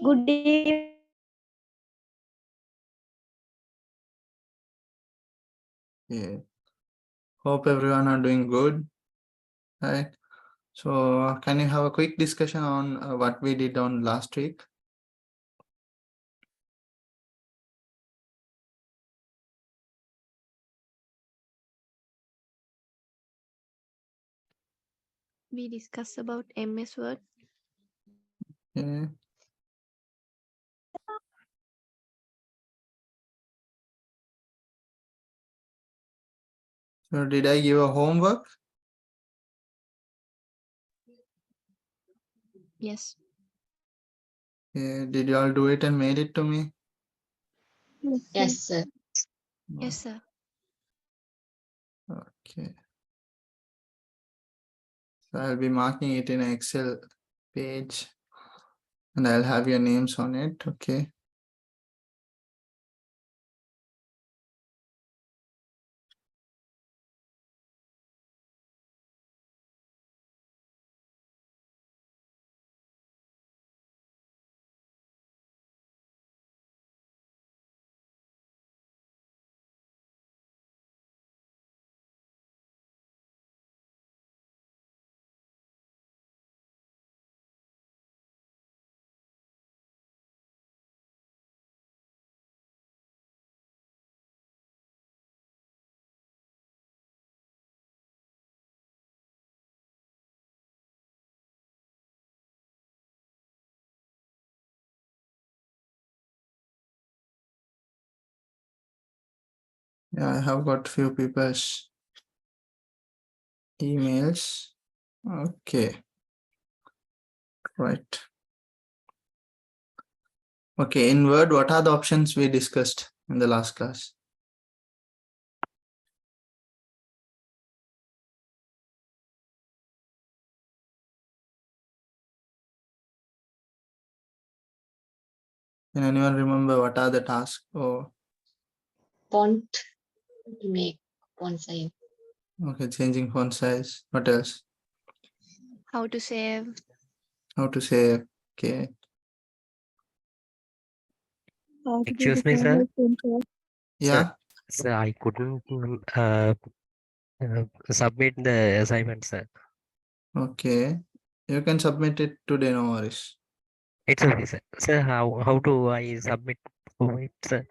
Good evening. Yeah. Hope everyone are doing good. Right. So can you have a quick discussion on what we did on last week? We discussed about MS Word. Yeah. So did I give a homework? Yes. Yeah. Did you all do it and mail it to me? Yes, sir. Yes, sir. Okay. So I'll be marking it in an Excel page and I'll have your names on it. Okay. Yeah, I have got few people's emails. Okay. Right. Okay, in Word, what are the options we discussed in the last class? Can anyone remember what are the tasks? Oh, Font, make font size. okay, changing font size. What else? How to save. How to say, okay. Excuse me, sir. Yeah, Sir, I couldn't submit the assignment, sir. okay. You can submit it today, no worries. It's okay, sir. Sir, how do I submit it, sir?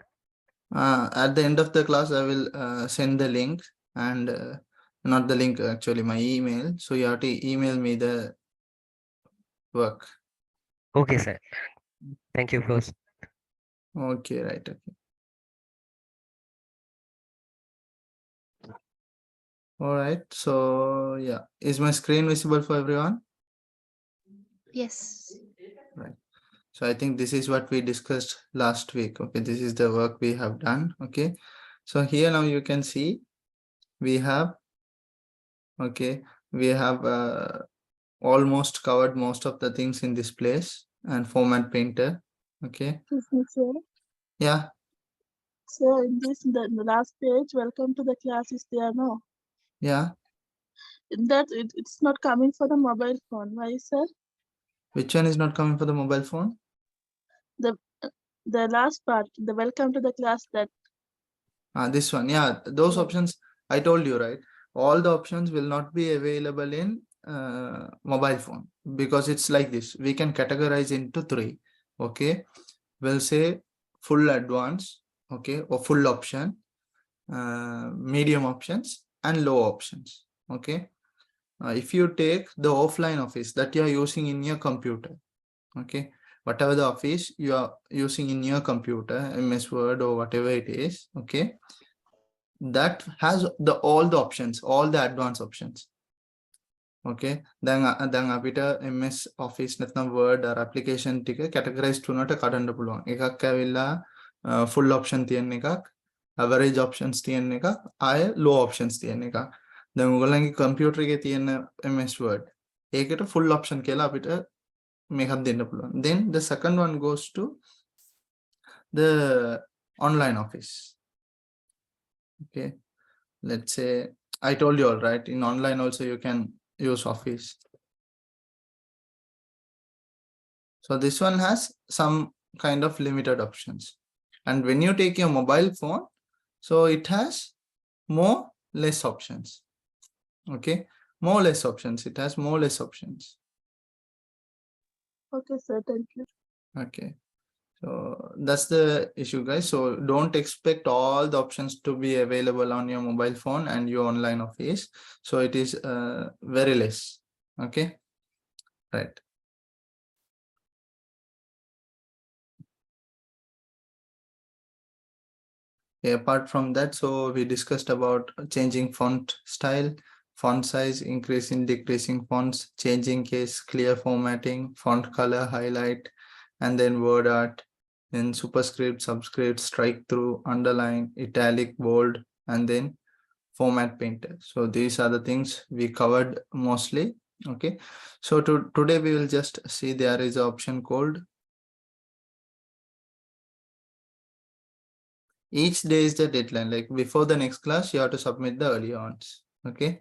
At the end of the class, I will send the link and not the link, actually, my email. So you have to email me the work. Okay, sir. Thank you, boss. Okay, right. Okay. All right. So yeah, is my screen visible for everyone? Yes. Right. So I think this is what we discussed last week. Okay, this is the work we have done. Okay. So here now you can see we have, okay, we have almost covered most of the things in this place and format painter. Okay. Sir, Yeah. so in the last page, welcome to the class is there, no? Yeah. In that it's not coming for the mobile phone. Why, sir? Which one is not coming for the mobile phone? The last part, the welcome to the class, that This one. Yeah. Those Yeah. options I told you, right? All the options will not be available in mobile phone because it's like this. We can categorize into three. Okay. We'll say full advanced, okay, or full option, medium options and low options. Okay. If you take the offline office that you are using in your computer, okay, whatever the office you are using in your computer, MS Word or whatever it is, okay, that has all the options, all the advanced options. Okay, then අපිට MS Office නැත්නම් Word or application ටික categorize තුනට කඩන්න පුළුවන්. එකක් ඇවිල්ලා full option තියෙන එකක්, average options තියෙන එකක්, ආය low options තියෙන එකක්. දැන් ඔයගොල්ලන්ගේ computer එකේ තියෙන MS Word ඒකට full option කියලා අපිට මේකක් දෙන්න පුළුවන්. Then the second one goes to the online office. Okay, let's say I told you all right, in online also you can use Office. So this one has some kind of limited options. And when you take your mobile phone, so it has more less options. Okay, more less options. It has more less options. Okay, sir. Thank you. Okay. So that's the issue, guys. So don't expect all the options to be available on your mobile phone and your online office. So it is very less. Okay, right. Apart from that, so we discussed about changing font style, font size, increasing, decreasing fonts, changing case, clear formatting, font color, highlight, and then word art, then superscript, subscript, strike through, underline, italic, bold, and then format painter. So these are the things we covered mostly. Okay, so today we will just see there is an option called each day is the deadline. Like before the next class, you have to submit the earlier ones. Okay.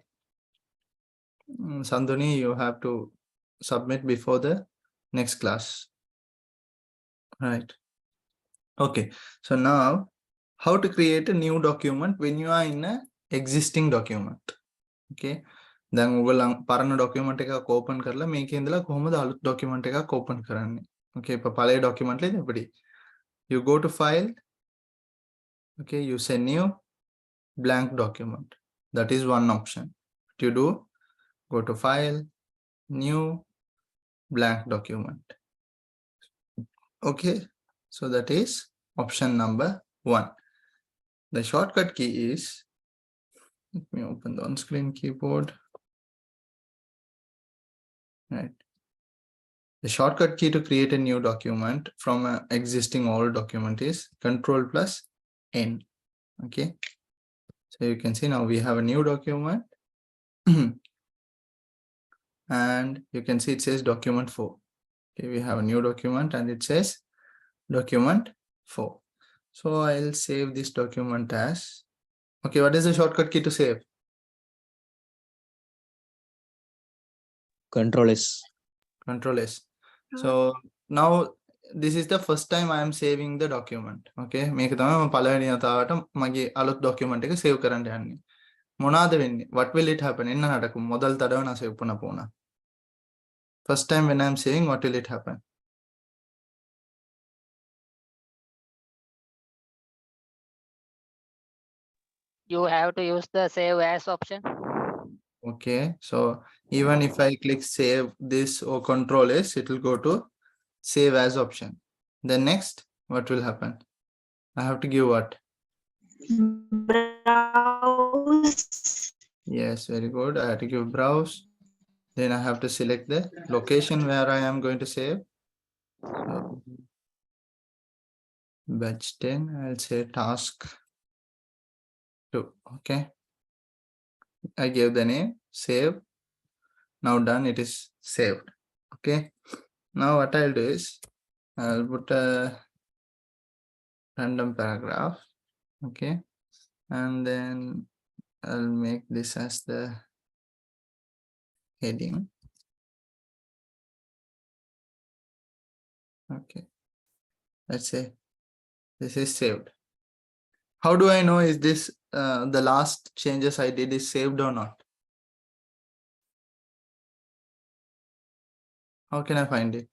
Sandhuni, you have to submit before the next class. Right. Okay. So now, how to create a new document when you are in a existing document. Okay. දැන් ඔයගොල්ලන් පරණ document එකක් open කරලා මේකේ ඉඳලා කොහොමද අලුත් document එකක් open කරන්නේ. Okay. இப்ப பழைய document ல எப்படி? You go to file. Okay. You say new blank document. That is one option. What you do? Go to file, new blank document. Okay. So that is option number 1. The shortcut key is, let me open the on-screen keyboard. Right. The shortcut key to create a new document from an existing old document is Control+N. Okay. So you can see now we have a new document. And you can see it says document 4. Okay, we have a new document and it says document 4. So I'll save this document as, okay, what is the shortcut key to save? Control S. Control S. So now this is the first time I am saving the document. Okay, මේක තමයි මම පළවෙනි වතාවට මගේ අලුත් document එක save කරන්න යන්නේ. මොනවාද වෙන්නේ? What will it happen? එන්න නඩකු මොදල් තඩව නා save පුන පුන. First time when I am saving, what will it happen? You have to use the save as option. Okay, so even if I click save this or Control S, it will go to save as option. Then next, what will happen? I have to give what? Browse. Yes, very good. I have to give browse. Then I have to select the location where I am going to save. So, batch 10, I'll say task 2. Okay. I gave the name, save. Now done, it is saved. Okay. Now what I'll do is I'll put a random paragraph. Okay. And then I'll make this as the heading. Okay. Let's say this is saved. How do I know is this the last changes I did is saved or not? How can I find it?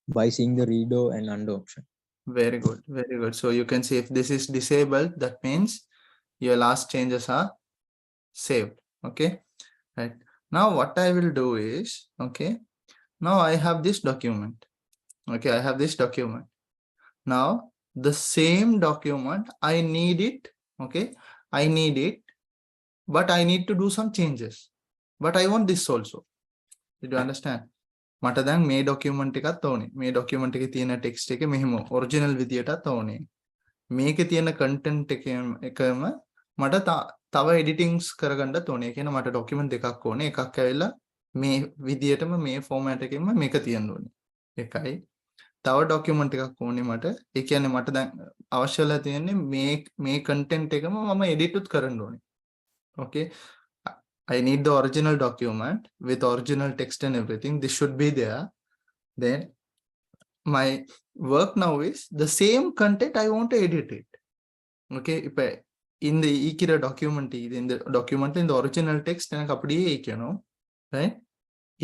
By seeing the redo and undo option. Very good, very good. So you can see if this is disabled, that means your last changes are saved. Okay, right. Now what I will do is, okay, now I have this document. Okay, I have this document. Now the same document, I need it. Okay, I need it, but I need to do some changes. But I want this also. Did you understand? මට දැන් මේ document එකත් ඕනේ. මේ document එකේ තියෙන text එක මෙහෙම original විදියටත් ඕනේ. මේකේ තියෙන content එකම මට තව editings කරගන්නත් ඕනේ. ඒ කියන්නේ මට document දෙකක් ඕනේ. එකක් ඇවිල්ලා මේ විදියටම මේ format එකෙන්ම මේක තියෙන්න ඕනේ. එකයි. තව document එකක් ඕනේ මට. ඒ කියන්නේ මට දැන් අවශ්‍ය වෙලා තියෙන්නේ මේ content එකම මම edit උත් කරන්න ඕනේ. Okay. I need the original document with original text and everything. This should be there. Then my work now is the same content I want to edit it. Okay, in the ஈக்கிற document இந்த document இந்த original text எனக்கு அப்படியே ஈக்கணும், right?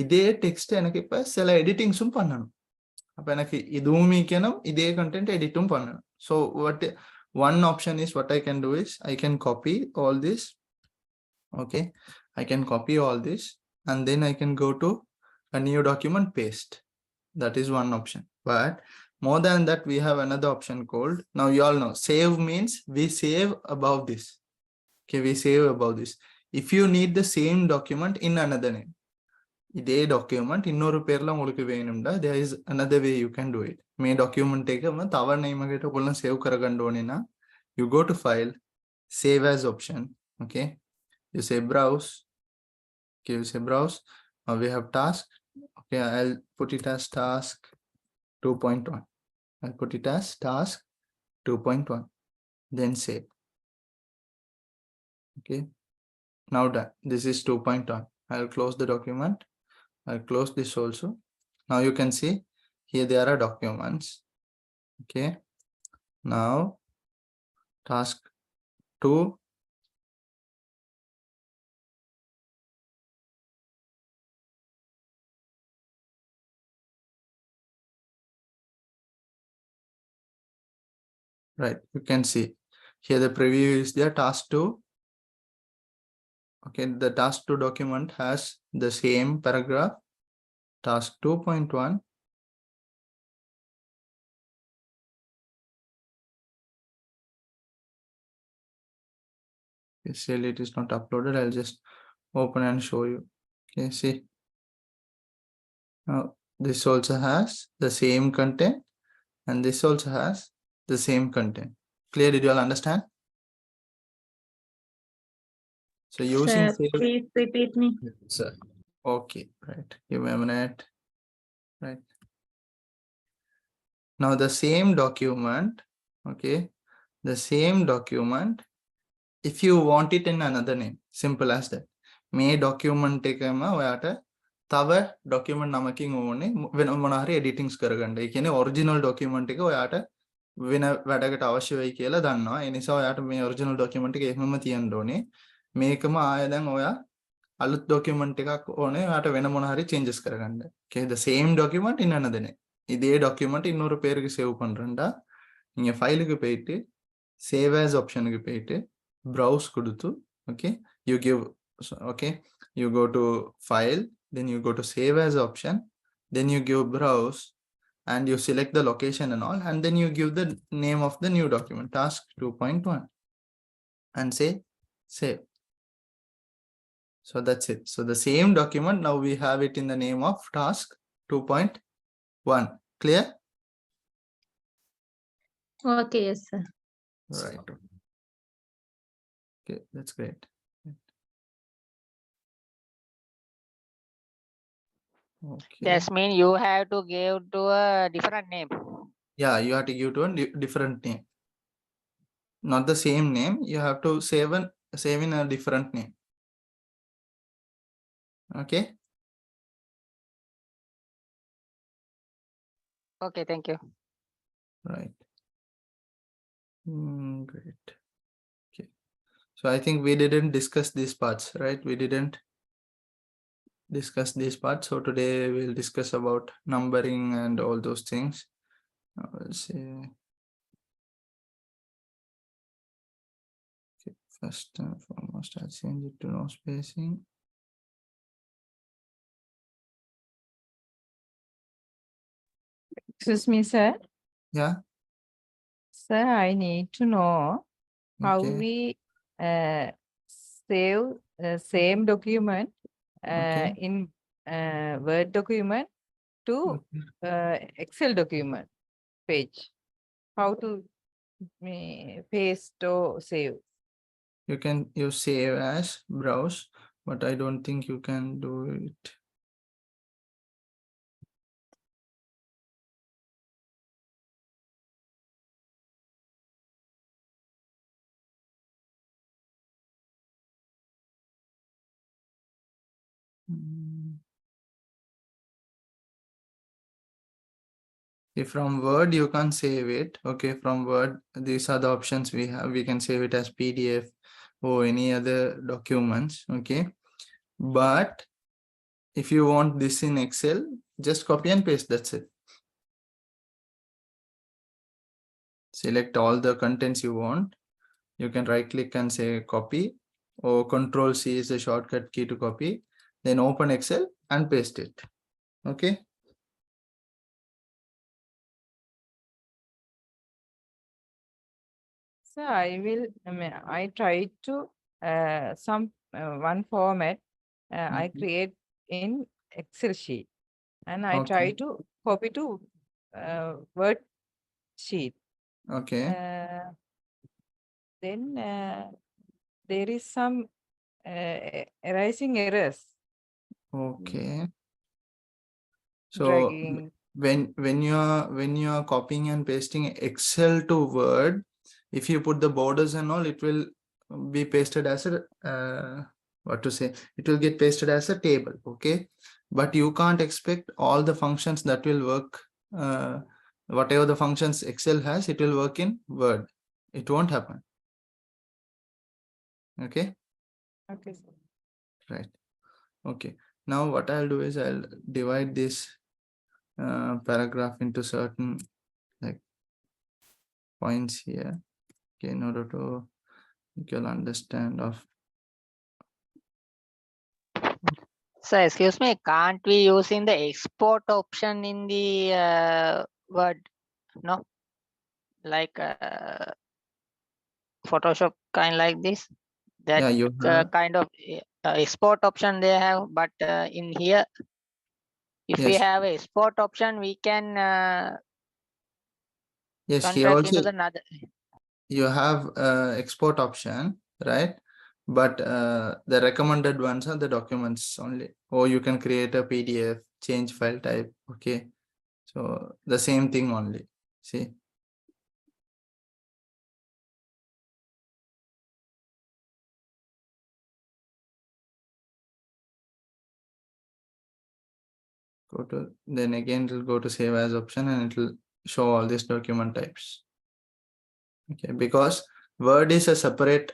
இதே text எனக்கு இப்ப சில எடிட்டிங்ஸும் பண்ணணும். அப்ப எனக்கு இதுவும் ஈக்கணும், இதே content எடிட்டும் பண்ணணும். So what one option is, what I can do is I can copy all this. Okay, I can copy all this and then I can go to a new document, paste. That is one option. But more than that, we have another option called, now you all know, save means we save above this. Okay, we save above this. If you need the same document in another name, இதே document இன்னொரு பேர்ல உங்களுக்கு வேணும்டா, there is another way you can do it. මේ document එක තව name එකකට ඔයගොල්ලෝ save කරගන්න ඕනේ නම්, you go to file, save as option. Okay, you say browse. Okay, you say browse. Now we have task. Okay, I'll put it as task 2.1. I'll put it as task 2.1. Then save. Okay, now done. This is 2.1. I'll close the document. I'll close this also. Now you can see here there are documents. Okay, now task 2. Right, you can see here the preview is there, task 2. Okay, the task 2 document has the same paragraph, task 2.1. Okay, still it is not uploaded. I'll just open and show you. Okay, see. Now this also has the same content and this also has the same content. Clear? Did you all understand? So using Sir, save. please repeat me. Sir. Okay, right. Give me a minute. Right. Now the same document, okay, the same document, if you want it in another name, simple as that. May document එකම ඔයාට තව document නමකින් ඕනේ වෙන මොන හරි editings කරගන්න. ඒ කියන්නේ original document එක ඔයාට වෙන වැඩකට අවශ්‍ය වෙයි කියලා දන්නවා. ඒ නිසා ඔයාට මේ original document එක එහෙමම තියන්න ඕනේ. මේකම ආයෙ දැන් ඔයා අලුත් document එකක් ඕනේ ඔයාට වෙන මොන හරි changes කරගන්න. Okay, the same document in another name. இதே document இன்னொரு பேருக்கு சேவ் பண்றேன்டா, நீங்க ஃபைலுக்கு போயிட்டு save as ஆப்ஷனுக்கு போயிட்டு browse கொடுத்து, okay, you give, okay, you go to file, then you go to save as option, then you give browse and you select the location and all, and then you give the name of the new document, task 2.1, and say save. So that's it. So the same document, now we have it in the name of task 2.1. Clear? Okay, yes, sir. Right. Okay, that's great. Okay. That means you have to give to a different name. Yeah, you have to give to a different name. Not the same name. You have to save in a different name. Okay. Okay, thank you. Right. Great. Okay. So I think we didn't discuss these parts, right? We didn't discuss these parts. So today we'll discuss about numbering and all those things. I'll say. Okay. First and foremost, I'll change it to no spacing. Excuse me, sir. Yeah. Sir, I need to know how Okay. we save same document Okay. in Word document to Okay. Excel document page. How to paste or save? You can use save as, browse, but I don't think you can do it. If from Word you can't save it, okay, from Word, these are the options we have. We can save it as PDF or any other documents, okay. But if you want this in Excel, just copy and paste, that's it. Select all the contents you want. You can right click and say copy, or Control C is the shortcut key to copy. Then open Excel and paste it, okay. So I try to one format I Mhm. create in Excel sheet, and I Okay. try to copy to Word sheet. Okay. Then there is some arising errors. Okay. So Dragging. when you are copying and pasting Excel to Word, if you put the borders and all, it will be pasted as a what to say, it will get pasted as a table, okay. But you can't expect all the functions that will work, whatever the functions Excel has, it will work in Word. It won't happen, okay. Okay, sir. Right. Okay. Now what I'll do is I'll divide this paragraph into certain like points here, okay, in order to make you understand of. So excuse me, can't we using the export option in the Word? No, like Photoshop kind like this. That Yeah, you have. kind of export option they have, but in here, if we Yes, have a export option, we can yes, here convert also into the another. you have export option, right? But the recommended ones are the documents only, or you can create a PDF, change file type, okay. So the same thing only, see. Go to, then again it will go to save as option and it will show all these document types, okay, because Word is a separate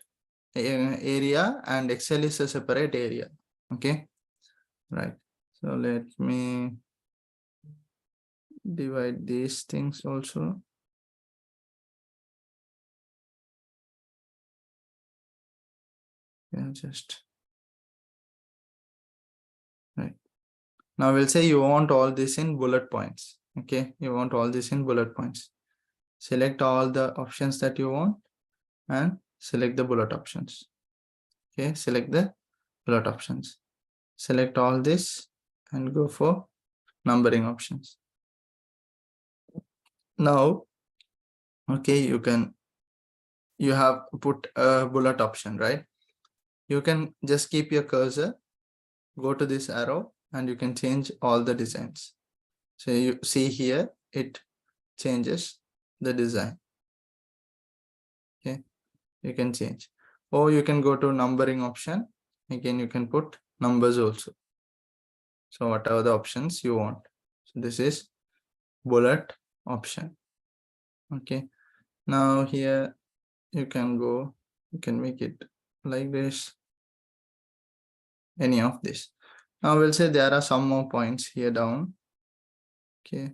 area and Excel is a separate area, okay. Right, so let me divide these things also. Yeah, just right. Now we'll say you want all this in bullet points, okay. You want all this in bullet points. Select all the options that you want and select the bullet options, okay. Select the bullet options, select all this and go for numbering options. Now, okay, you have put a bullet option, right? You can just keep your cursor, go to this arrow, and you can change all the designs. So you see here, it changes the design, okay. You can change, or you can go to numbering option. Again, you can put numbers also. So whatever the options you want. So this is bullet option, okay. Now here you can go, you can make it like this, any of this. Now we'll say there are some more points here down, okay.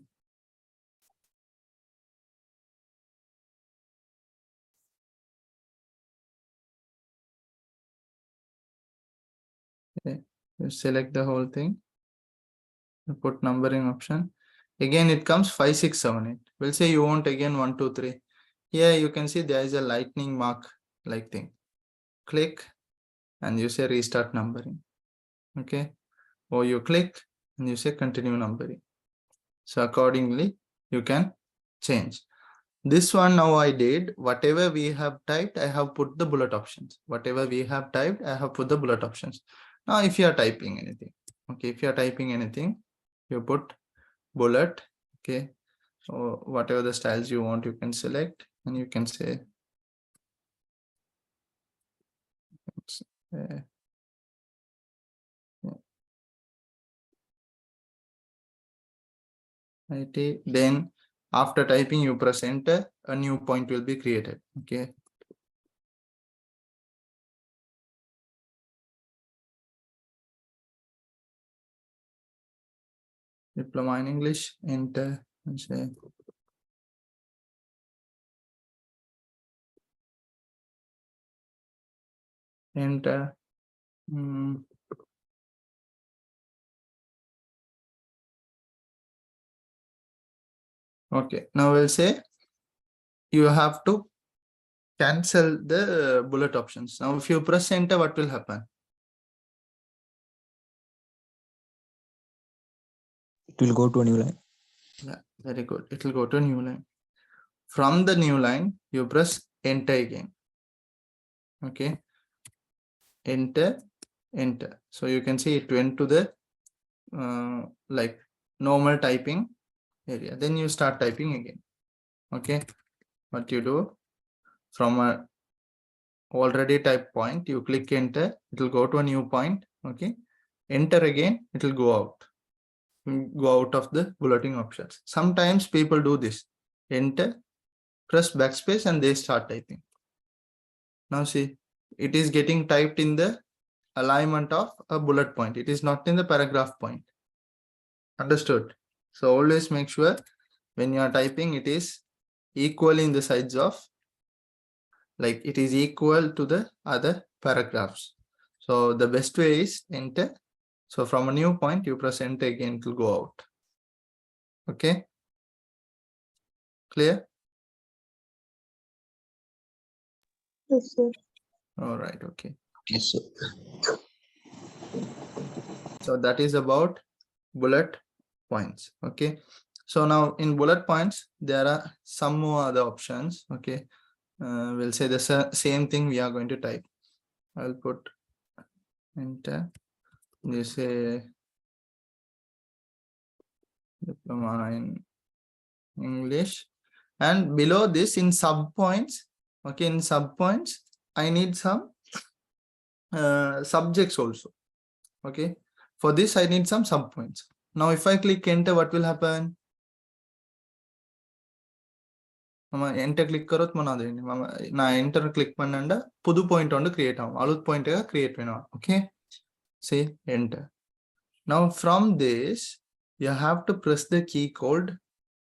Okay, you select the whole thing, you put numbering option. Again, it comes 5, 6, 7, 8. We'll say you want again 1, 2, 3. Here you can see there is a lightning mark like thing. Click and you say restart numbering, okay. Or you click and you say continue numbering. So accordingly, you can change. This one now I did, whatever we have typed, I have put the bullet options. Whatever we have typed, I have put the bullet options. Now, if you are typing anything, okay, if you are typing anything, you put bullet, okay, or whatever the styles you want, you can select and you can say, IT. Then after typing, you press enter, a new point will be created. Okay. Diploma in English, enter, and say enter. Okay, now we'll say you have to cancel the bullet options. Now, if you press enter, what will happen? It will go to a new line. Yeah, very good. It will go to a new line. From the new line, you press enter again. Okay. Enter, enter. So you can see it went to the like normal typing area. Then you start typing again. Okay. What you do, from a already typed point, you click enter, it will go to a new point. Okay. Enter again, it will go out. Go out of the bulleting options. Sometimes people do this. Enter, press backspace, and they start typing. Now see, it is getting typed in the alignment of a bullet point. It is not in the paragraph point. Understood? So always make sure when you are typing, it is equal in the size of, like it is equal to the other paragraphs. So the best way is enter. So from a new point, you press enter again, it will go out. Okay. Clear? Yes, sir. All right. Okay. Yes, sir. So that is about bullet points. Okay. So now in bullet points, there are some more other options. Okay. We'll say the same thing we are going to type. I'll put enter. You say diploma in English, and below this in sub points. Okay, in sub points, I need some subjects also. Okay, for this I need some sub points. Now if I click enter, what will happen? Enter click karot monade na enter click pannanda pudu point on create alut point create vena. Okay, say enter. Now from this you have to press the key called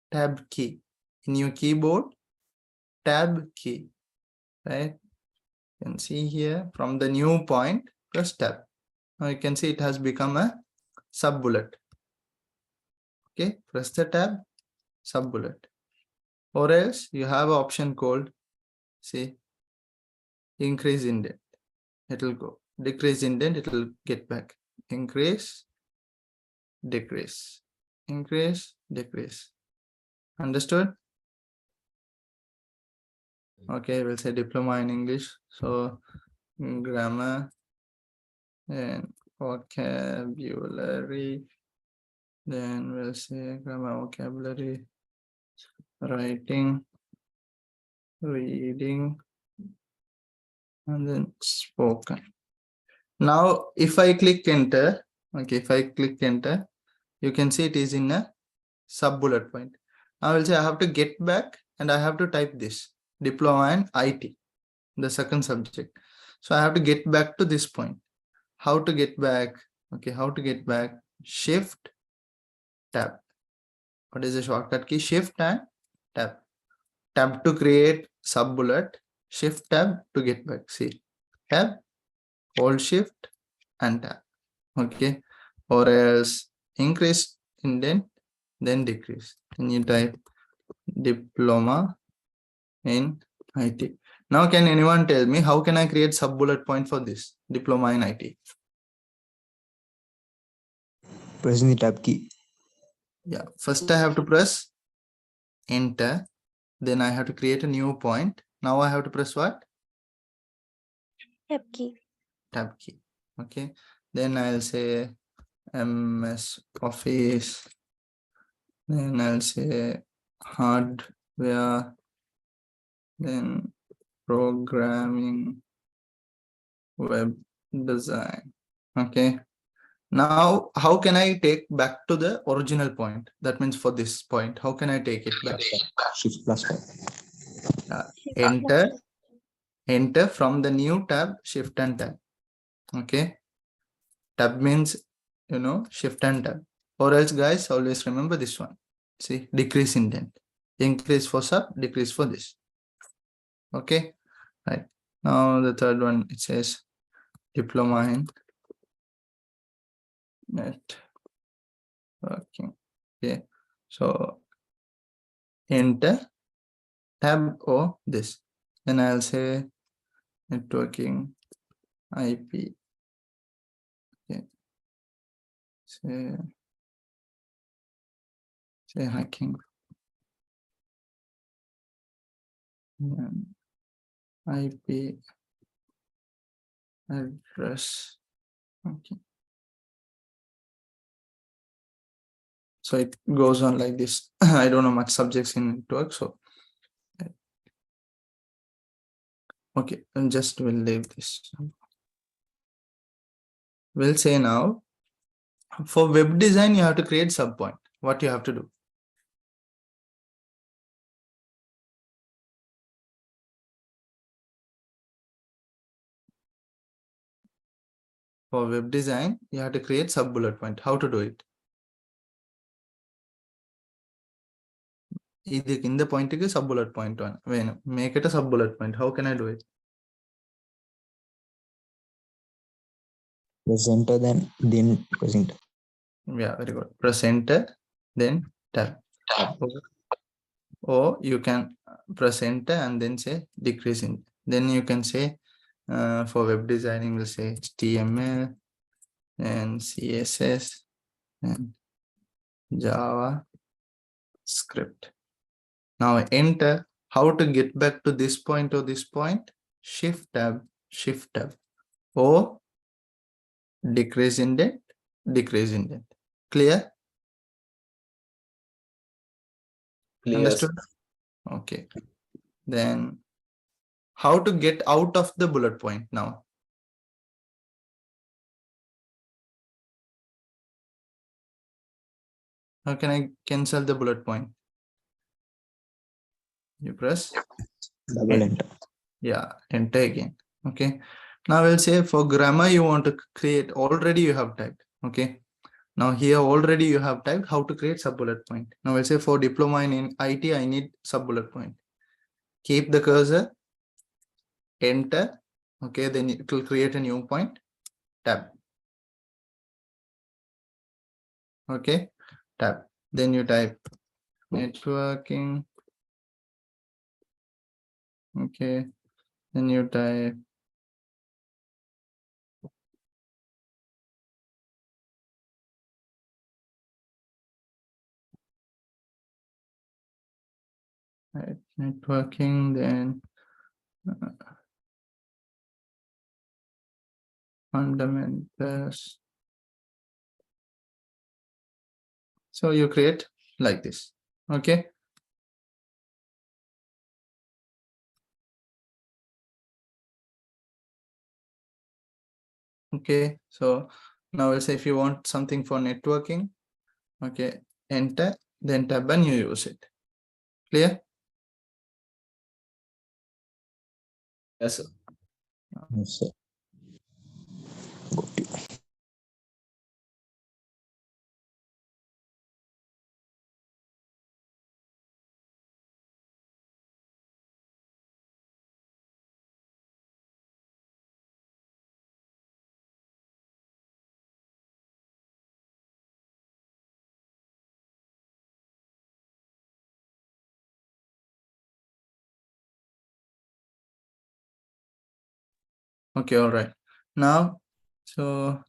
tab key in your keyboard. Tab key, right? You can see here from the new point, press tab. Now you can see it has become a sub bullet. Okay, press the tab, sub bullet. Or else you have an option called, see, increase indent. It will go. Decrease indent, it will get back. Increase, decrease, increase, decrease. Understood? Okay, we'll say diploma in English. So grammar and vocabulary. Then we'll say grammar, vocabulary, writing, reading, and then spoken. Now, if I click enter, okay, if I click enter, you can see it is in a sub bullet point. Now I will say I have to get back and I have to type this diploma in IT, the second subject. So I have to get back to this point. How to get back? Okay, how to get back? Shift tab. What is the shortcut key? Shift and tab. Tab to create sub bullet, shift tab to get back. See, tab, hold shift and tab. Okay, or else increase indent, then decrease. Then you type diploma in IT. Now, can anyone tell me how can I create sub bullet point for this diploma in IT? Pressing the tab key. Yeah, first I have to press enter. Then I have to create a new point. Now I have to press what? Tab key. Tab key. Okay. Then I'll say MS Office. Then I'll say hardware. Then programming, web design. Okay. Now, how can I take back to the original point? That means for this point, how can I take it back? Shift plus 5. Enter from the new tab, shift and tab. Okay. Tab means, shift and tab. Or else, guys, always remember this one. See, decrease indent. Increase for sub, decrease for this. Okay. Right. Now the third one, it says diploma in networking. Okay. So enter tab or this. Then I'll say networking IP. Okay. Say hacking. IP address. Okay. So it goes on like this. I don't know much subjects in network, so okay, and just we'll leave this. We'll say now for web design, you have to create subpoint. What you have to do? For web design, you have to create sub bullet point. How to do it? In the point is sub bullet point one. When make it a sub bullet point, how can I do it? Press enter, then press enter. Yeah, very good. Press enter, then tab. Or you can press enter and then say decrease in. Then you can say for web designing, we'll say HTML and CSS and Java script. Now enter. How to get back to this point or this point? Shift tab, or decrease indent. Clear? Understood? Okay. Then how to get out of the bullet point now? How can I cancel the bullet point? You press Double enter. yeah, enter again. Okay. Now we'll say for grammar you want to create, already you have typed. Okay. Now here already you have typed how to create sub bullet point. Now we'll say for diploma in IT, I need sub bullet point. Keep the cursor, enter. Okay, then it will create a new point, tab. Okay, tab. Then you type networking. Okay, then you type networking, then fundamentals. So you create like this. Okay. Okay, so now we'll say if you want something for networking, okay, enter, then tab and you use it. Clear? Yes, sir. Yes, sir. Got you. Okay, all right. Now, so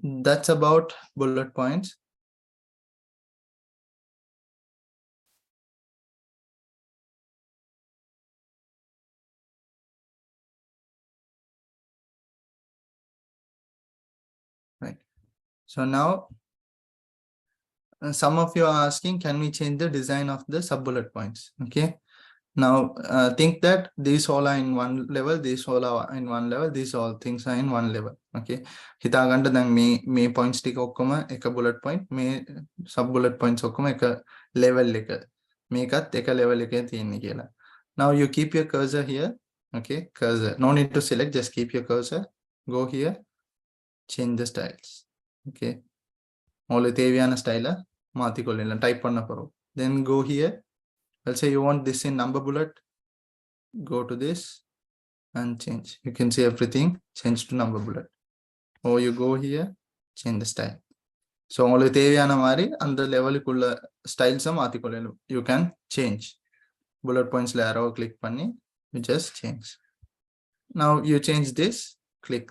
that's about bullet points. Right. So now, some of you are asking, can we change the design of the sub bullet points? Okay. Now think that these all are in one level, these all are in one level, these all things are in one level. Okay. හිතාගන්න දැන් මේ points ටික ඔක්කොම එක bullet point, මේ sub bullet points ඔක්කොම එක level එක. මේකත් එක level එකේ තියෙන්නේ කියලා. Now you keep your cursor here. Okay, cursor. No need to select, just keep your cursor. Go here, change the styles. Okay. உங்களுக்கு தேவையான ஸ்டைலை மாத்திக்கொள்ளலாம், டைப் பண்ண போறோம். Then go here. Let's say you want this in number bullet, go to this and change. You can see everything change to number bullet. Or you go here, change the style. So உங்களுக்கு தேவையான மாதிரி அந்த லெவலுக்குள்ள ஸ்டைல்ஸை மாத்திக்கொள்ளலாம். You can change. Bullet pointsல arrow click பண்ணி you just change. Now you change this, click.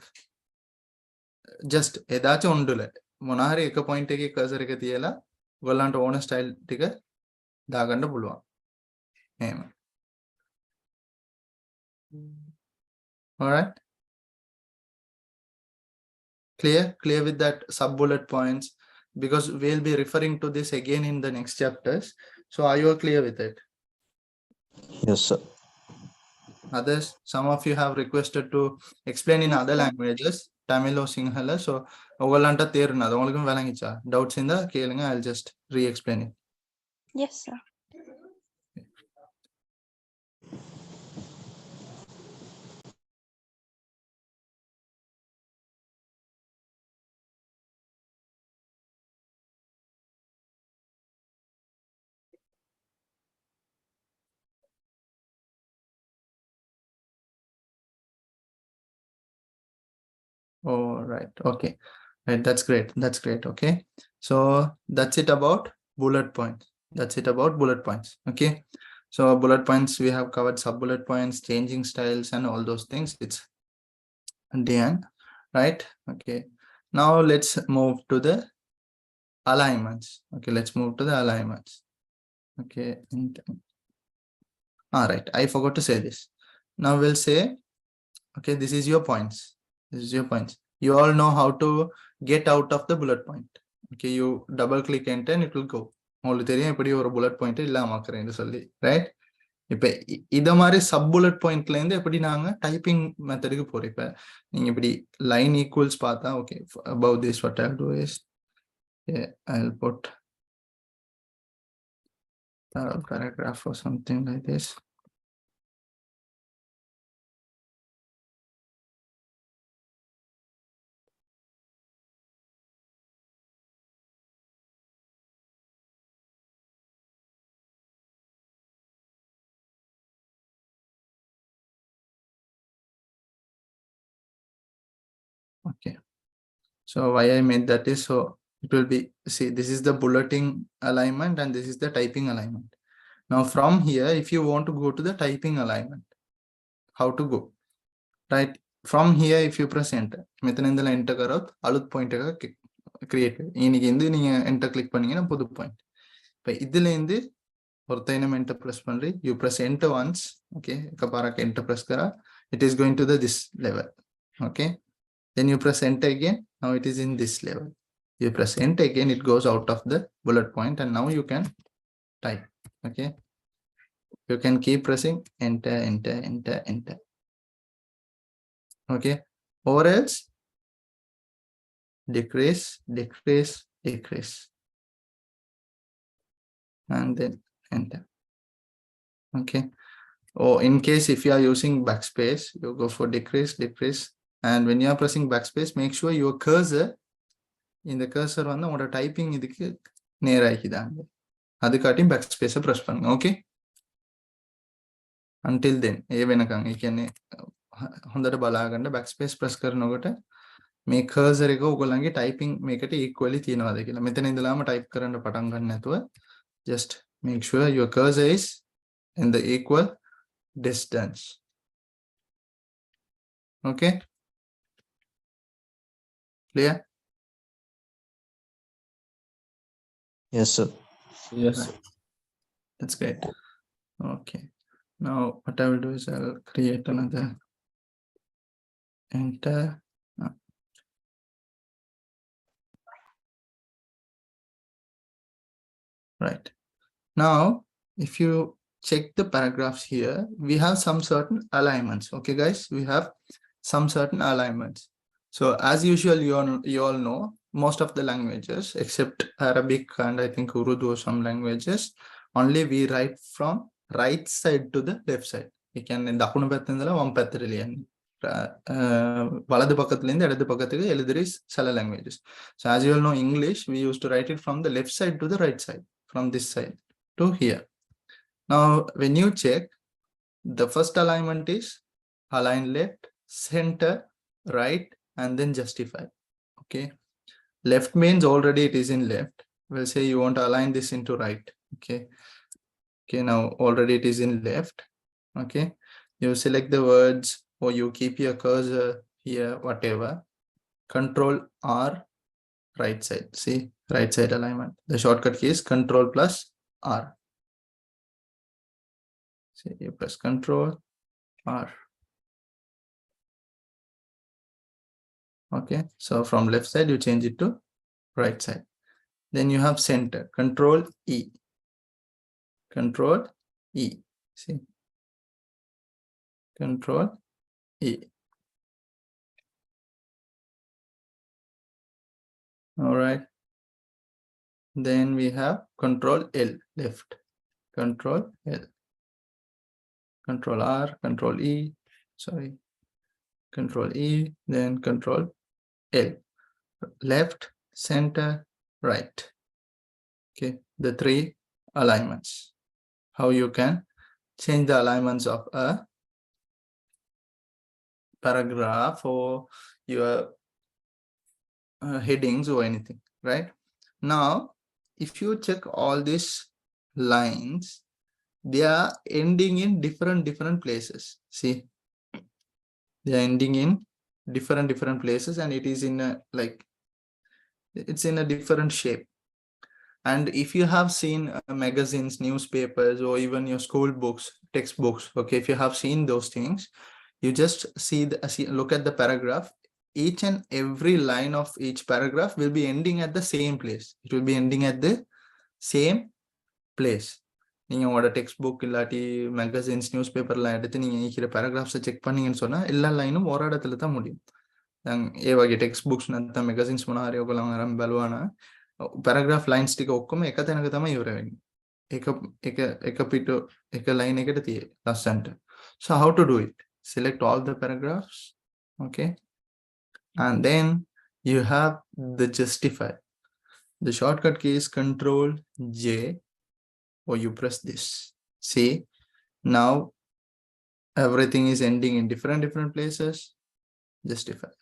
Just එදාச்சும் උන්දුල මොනාරි එක point එකේ cursor එක තියලා ඔයගලන්ට ඕන style ටික දාගන්න පුළුවන්. All right. Clear with that sub bullet points, because we'll be referring to this again in the next chapters. So are you clear with it? Yes, sir. Others, some of you have requested to explain in other languages, Tamil or Sinhala. So ogalanta therunadu ungalku velangicha doubts in the kelunga, I'll just re-explain it. Yes, sir. Oh, right. Okay. Right. That's great. That's great. Okay. So that's it about bullet points. That's it about bullet points. Okay. So bullet points, we have covered sub bullet points, changing styles and all those things. It's done. Right. Okay. Now let's move to the alignments. Okay. Let's move to the alignments. Okay. All right. I forgot to say this. Now we'll say, okay, this is your points. This is your points. You all know how to get out of the bullet point. Okay, you double click enter and it will go. உங்களுக்கு தெரியும் எப்படி ஒரு bullet point இல்லாம ஆக்குறேன்னு சொல்லி, right? இப்ப இத மாதிரி sub bullet pointல இருந்து எப்படி நாங்க டைப்பிங் மெத்தடுக்கு போறோம். இப்ப நீங்க இப்படி line equals பார்த்தா, okay, above this what I'll do is, yeah, I'll put a paragraph or something like this. Okay, so why I made that is, so it will be, see, this is the bulleting alignment and this is the typing alignment. Now from here, if you want to go to the typing alignment, how to go? Right, from here, if you press enter, மெத்தனேந்தல enter करत அழுத் point create. இன்னைக்கு இந்த நீங்க enter click பண்ணீங்கன்னா புது point. இப்ப இதுல இருந்து ஒரு டைம் enter press பண்ணி, you press enter once, okay, கபாரக்கு enter press करा, it is going to the this level. Okay, then you press enter again, now it is in this level. You press enter again, it goes out of the bullet point and now you can type. Okay, you can keep pressing enter, enter, enter, enter. Okay, or else decrease, decrease, decrease, and then enter. Okay, or in case if you are using backspace, you go for decrease, decrease, and when you are pressing backspace, make sure your cursor in the cursor on the typing idukku near ஆகிதாங்க, அதுக்காட்டியும் backspace press பண்ணுங்க. Okay, until then ඒ වෙනකන් ඒ කියන්නේ හොඳට බලාගන්න backspace press කරනකොට මේ cursor එක ඔයගොල්ලන්ගේ typing මේකට equally තියනවාද කියලා. මෙතන ඉඳලාම type කරන්න පටන් ගන්න නැතුව just make sure your cursor is in the equal distance. Okay, clear? Yes, sir. Yes. That's great. Okay, now what I will do is I'll create another enter. Right, now if you check the paragraphs here, we have some certain alignments. Okay, guys, we have some certain alignments. So as usual, you all know most of the languages except Arabic and I think Urdu or some languages, only we write from right side to the left side. You can dakunu pathindala one pathiriliyan. வலது பக்கத்துலேருந்து இடது பக்கத்துக்கு எழுதுற சில languages. So as you all know English, we used to write it from the left side to the right side, from this side to here. Now when you check, the first alignment is align left, center, right, and then justify. Okay, left means already it is in left. We'll say you want to align this into right. Okay, now already it is in left. Okay, you select the words or you keep your cursor here, whatever. Control R, right side. See, right side alignment. The shortcut key is Control plus R. See, you press Control R. Okay, so from left side you change it to right side. Then you have center. Control E. Control E. See, Control E. All right. Then we have Control L, left. Control L. Control R, Control E. Sorry. Control E, then Control L. Left, center, right. Okay, the three alignments. How you can change the alignments of a paragraph or your headings or anything, right? Now, if you check all these lines, they are ending in different places. See, they are ending in different places, and it is in a it's in a different shape. And if you have seen magazines, newspapers, or even your school books, textbooks, okay, if you have seen those things, you just look at the paragraph. Each and every line of each paragraph will be ending at the same place. It will be ending at the same place. நீங்க உங்களோட text book இல்லாட்டி magazines news பேப்பர்லாம் எடுத்து நீங்க இருக்கிற பேராகிராஃப்ஸை check பண்ணீங்கன்னு சொன்னா எல்லா லைனும் ஒரு இடத்துல தான் முடியும். ඒ වගේ ටෙක්ස්ට් බුක්ස් නැත්නම් මැගසින්ස් මොනවා හරි ඔයගොල්ලෝ අරන් බලුවා නම් පැරාග්‍රාෆ් ලයින්ස් ටික ඔක්කොම එක තැනක තමයි ඉවර වෙන්නේ. එක පිට එක ලයින් එකට තියෙයි ලස්සන්ට. So how to do it? Select all the paragraphs. Okay, and then you have the justify. The shortcut key is Control J, or you press this. See, now everything is ending in different places. Justify,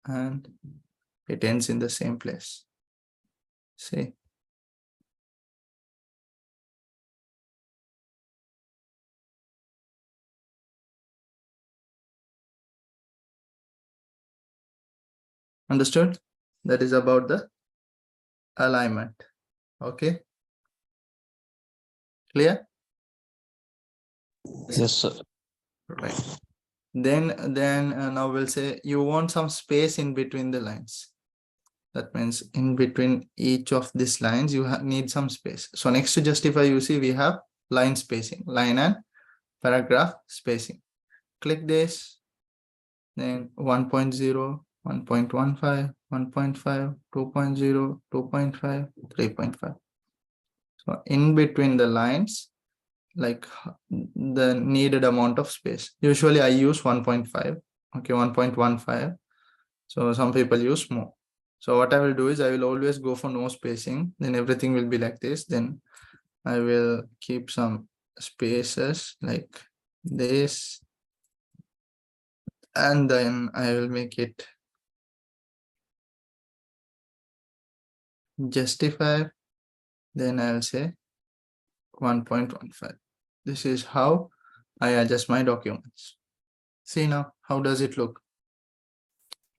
and it ends in the same place. See, understood? That is about the alignment. Okay, clear? Yes, sir. Right. Then now we'll say you want some space in between the lines. That means in between each of these lines you need some space. So next to justify, you see we have line spacing, line and paragraph spacing. Click this, then 1.0, 1.15, 1.5, 2.0, 2.5, 3.5. So in between the lines, like the needed amount of space. Usually I use 1.5. Okay, 1.15. So some people use more. So what I will do is I will always go for no spacing. Then everything will be like this. Then I will keep some spaces like this. And then I will make it justify. Then I will say 1.15. This is how I adjust my documents. See now, how does it look?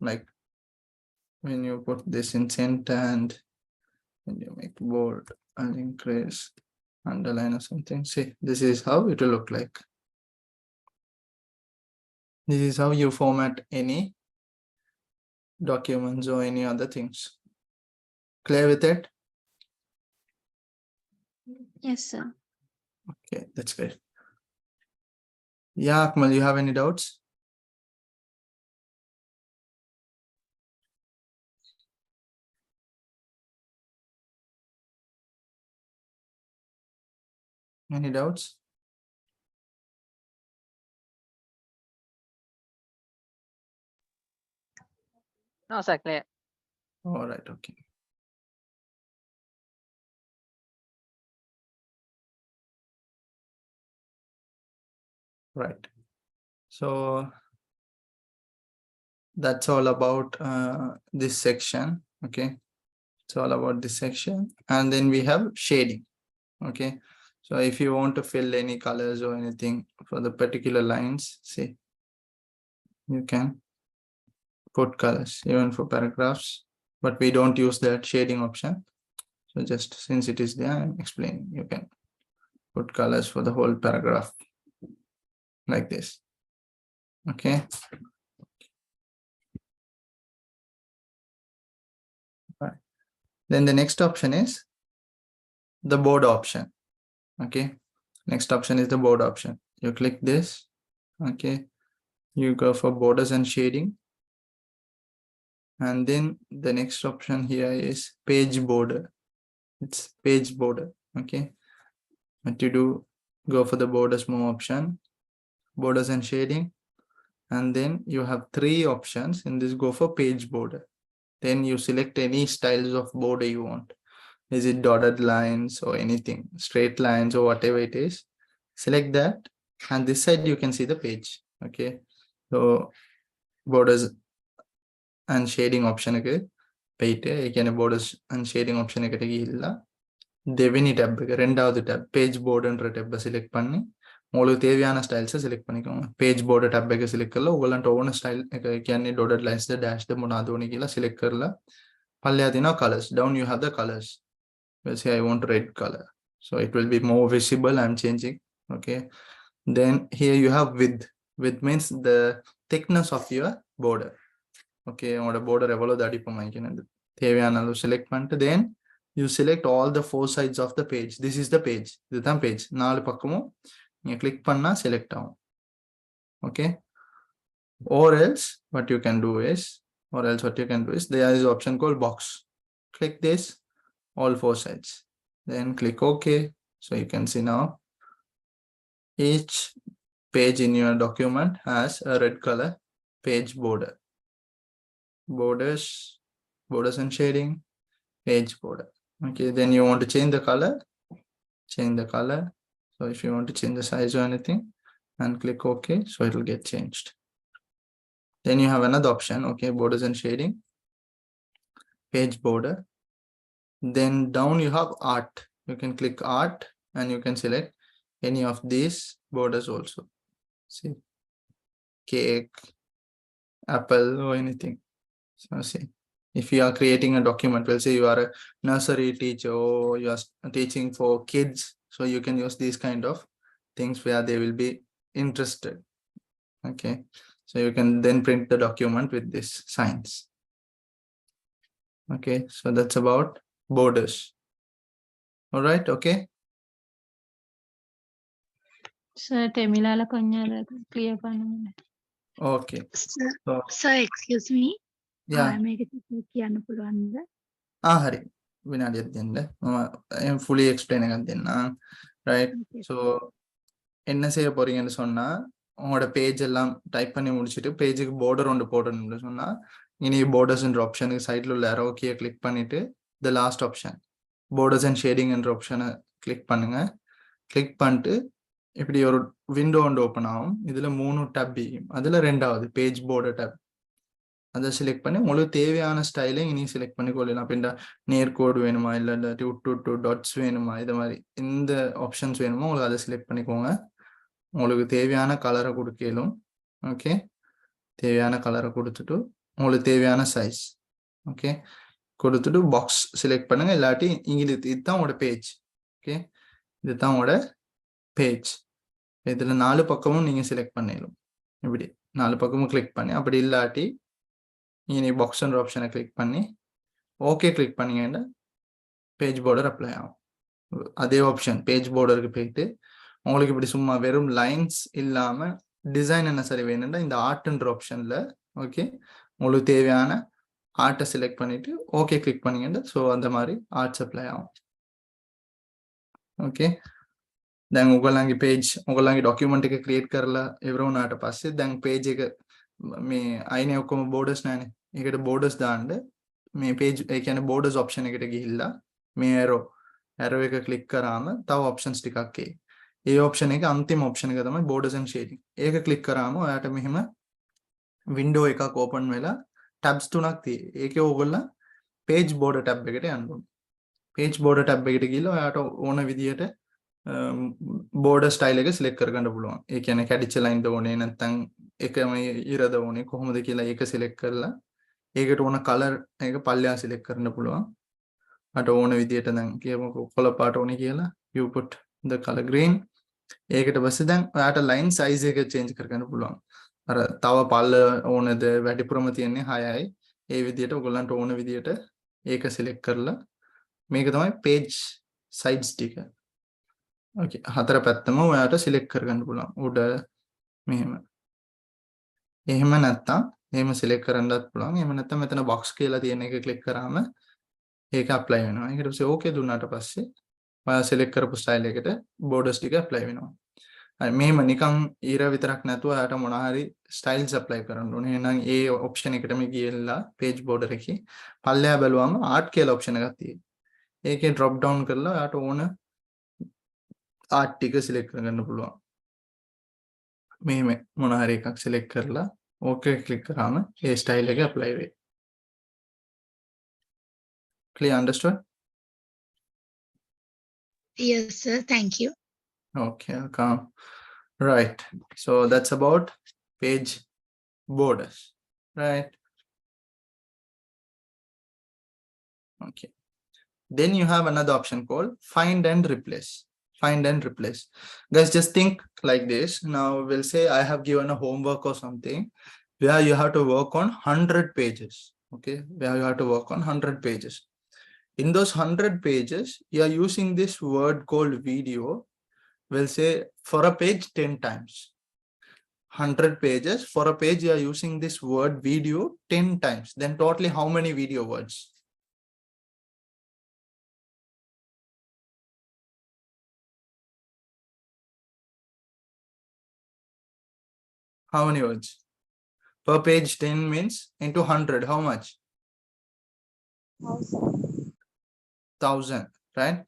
Like when you put this in center and when you make bold and increase, underline or something, see, this is how it will look like. This is how you format any documents or any other things. Clear with it? Yes, sir. Okay, that's great. Yeah, Akmal, you have any doubts? Any doubts? No, sir, clear. All right, okay. Right. So that's all about this section. Okay. It's all about this section. And then we have shading. Okay. So if you want to fill any colors or anything for the particular lines, see, you can put colors even for paragraphs, but we don't use that shading option. So just since it is there, I'm explaining, you can put colors for the whole paragraph like this. Okay. Right. Then the next option is the border option. Okay. Next option is the border option. You click this. Okay. You go for borders and shading. And then the next option here is page border. It's page border. Okay. What you do, go for the borders more option, borders and shading. And then you have 3 options in this, go for page border. Then you select any styles of border you want. Is it dotted lines or anything, straight lines or whatever it is? Select that, and this side you can see the page. Okay, so borders and shading option borders and shading option devini tab rendavathu tab page border என்ற tab select பண்ணி உங்களுக்கு தேவையான styles select பண்ணிக்கோங்க. Page border tab එක select කරලා ඔයගලන්ට ඕන style එක කියන්නේ dotted lines ද dash ද මොනවාද ඕනේ කියලා select කරලා පල්ලෙහා තියෙනවා colors. Down you have the colors. Let's say I want red color, so it will be more visible. I'm changing. Okay, then here you have width. Width means the thickness of your border. Okay, உங்களோட border எவ்வளவு அடிப்பு வாங்கிக்கணும் தேவையான அளவு select பண்ணிட்டு then you select all the 4 sides of the page. This is the page. இதுதான் page. 4 பக்கமும் நீங்க click பண்ணா select ஆகும். Okay, or else what you can do is there is an option called box. Click this, all 4 sides, then click OK. So you can see now each page in your document has a red color page border. Borders and shading, page border. Okay, then you want to change the color, change the color. So if you want to change the size or anything, and click OK, so it will get changed. Then you have another option. Okay, borders and shading, page border. Then down you have art. You can click art and you can select any of these borders also. See, cake, apple or anything. So see, if you are creating a document, we'll say you are a nursery teacher or you are teaching for kids, so you can use these kind of things where they will be interested. Okay, so you can then print the document with this signs. Okay, so that's about borders. All right, okay. Sir, Temilala konjada clear பண்ணுங்க. Okay. Sir, excuse me. Yeah. මේක කියන්න පුළුවන්ද? හරි. විනාඩියක් දෙන්න. මම fully explain එකක් දෙන්නම්. Right. So என்ன செய்ய போறீங்கன்னு சொன்னா உங்களோட பேஜ் எல்லாம் டைப் பண்ணி முடிச்சிட்டு பேஜுக்கு border ஒன்று போடணும்னு சொன்னா இனி borders என்ற ஆப்ஷனுக்கு சைடுல உள்ள arrow key கிளிக் பண்ணிட்டு the last option borders and shading என்ற ஆப்ஷனை கிளிக் பண்ணுங்க. கிளிக் பண்ணிட்டு இப்படி ஒரு விண்டோ ஒன்று ஓப்பன் ஆகும். இதுல 3 tab அதுல ரெண்டாவது பேஜ் border tab அதை செலக்ட் பண்ணி உங்களுக்கு தேவையான ஸ்டைலை இனி செலக்ட் பண்ணி கொள்ளலாம். அப்படின்னா நேர்கோடு வேணுமா இல்லாட்டி விட்டு டாட்ஸ் வேணுமா, இது மாதிரி எந்த ஆப்ஷன்ஸ் வேணுமோ உங்களுக்கு அதை செலக்ட் பண்ணிக்கோங்க. உங்களுக்கு தேவையான கலரை கொடுக்கலும். ஓகே, தேவையான கலரை கொடுத்துட்டு உங்களுக்கு தேவையான சைஸ் ஓகே கொடுத்துட்டு பாக்ஸ் செலக்ட் பண்ணுங்க. இல்லாட்டி இங்கிலீஷ் இதுதான் உங்களோட பேஜ். ஓகே, இதுதான் உங்களோட பேஜ். இதுல 4 பக்கமும் நீங்க செலக்ட் பண்ணிடலாம். இப்படி 4 பக்கமும் கிளிக் பண்ணி, அப்படி இல்லாட்டி நீ பாக்ஸ் என்ற ஆப்ஷனை கிளிக் பண்ணி ஓகே கிளிக் பண்ணீங்கன்னா பேஜ் பார்டர் அப்ளை ஆகும். அதே ஆப்ஷன் பேஜ் பார்டருக்கு போயிட்டு உங்களுக்கு இப்படி சும்மா வெறும் லைன்ஸ் இல்லாம டிசைன் என்ன சரி வேணும்னா இந்த ஆர்ட்ன்ற ஆப்ஷன்ல ஓகே உங்களுக்கு தேவையான ஆர்ட்டை செலக்ட் பண்ணிட்டு ஓகே கிளிக் பண்ணீங்கன்னா ஸோ அந்த மாதிரி ஆர்ட்ஸ் அப்ளை ஆகும் ओके දැන් ඔයගොල්ලන්ගේ page ඔයගොල්ලන්ගේ document එක create කරලා ඉවර වුණාට පස්සේ දැන් page එක මේ අයිනේ ඔක්කොම borders නැහැනේ. ඒකට borders දාන්න මේ page ඒ කියන්නේ borders option එකට ගිහිල්ලා මේ arrow එක click කරාම තව options ටිකක් එයි. ඒ option එක අන්තිම option එක තමයි borders and shading. ඒක click කරාම ඔයාට මෙහෙම window එකක් open වෙලා tabs තුනක් තියෙයි. ඒකේ ඔයගොල්ලන් page border tab එකට යන්න ඕනේ. page border tab එකට ගිහලා ඔයාට ඕන විදියට border style එක select කරගන්න පුළුවන්. ඒ කියන්නේ කැඩිච්ච line ද ඕනේ නැත්නම් එකම ඉරද ඕනේ කොහොමද කියලා ඒක select කරලා ඒකට ඕන color එක පල්ලෙහා select කරන්න පුළුවන්. මට ඕන විදියට දැන් කියමුකෝ කොළ පාට ඕනේ කියලා you put the color green. ඒකට පස්සේ දැන් ඔයාට line size එක change කරගන්න පුළුවන්. අර තව පල්ල ඕනද වැඩිපුරම තියෙන්නේ 6යි. ඒ විදියට ඔයගොල්ලන්ට ඕන විදියට ඒක select කරලා මේක තමයි page sides ටික. ඕකේ හතර පැත්තම ඔයාට select කරගන්න පුළුවන්. උඩ මෙහෙම. එහෙම නැත්තම් එහෙම select කරන්නත් පුළුවන්. එහෙම නැත්තම් මෙතන box කියලා තියෙන එක click කරාම ඒක apply වෙනවා. ඊට පස්සේ okay දුන්නාට පස්සේ ඔයා select කරපු style එකට borders ටික apply වෙනවා. හරි මෙහෙම නිකන් ඊර විතරක් නැතුව ඔයාට මොන හරි styles apply කරන්න ඕනේ. එහෙනම් ඒ option එකටම ගියලා page border එකේ පල්ලෙහා බැලුවම art කියලා option එකක් තියෙනවා. ඒකේ drop down කරලා ඔයාට ඕන art ටික select කරගන්න පුළුවන්. මෙහෙම මොන හරි එකක් select කරලා okay click කරාම ඒ style එක apply වෙයි. Clear, understood? Yes, sir. Thank you. Okay, welcome. Right. So that's about page borders, right? Okay. Then you have another option called find and replace. Find and replace. Guys, just think like this. Now we'll say I have given a homework or something where you have to work on 100 pages. Okay, where you have to work on 100 pages. In those 100 pages, you are using this word called video. We'll say for a page 10 times. 100 pages, for a page you are using this word video 10 times. Then totally how many video words? How many words? Per page 10 means into 100, how much? 1000, right?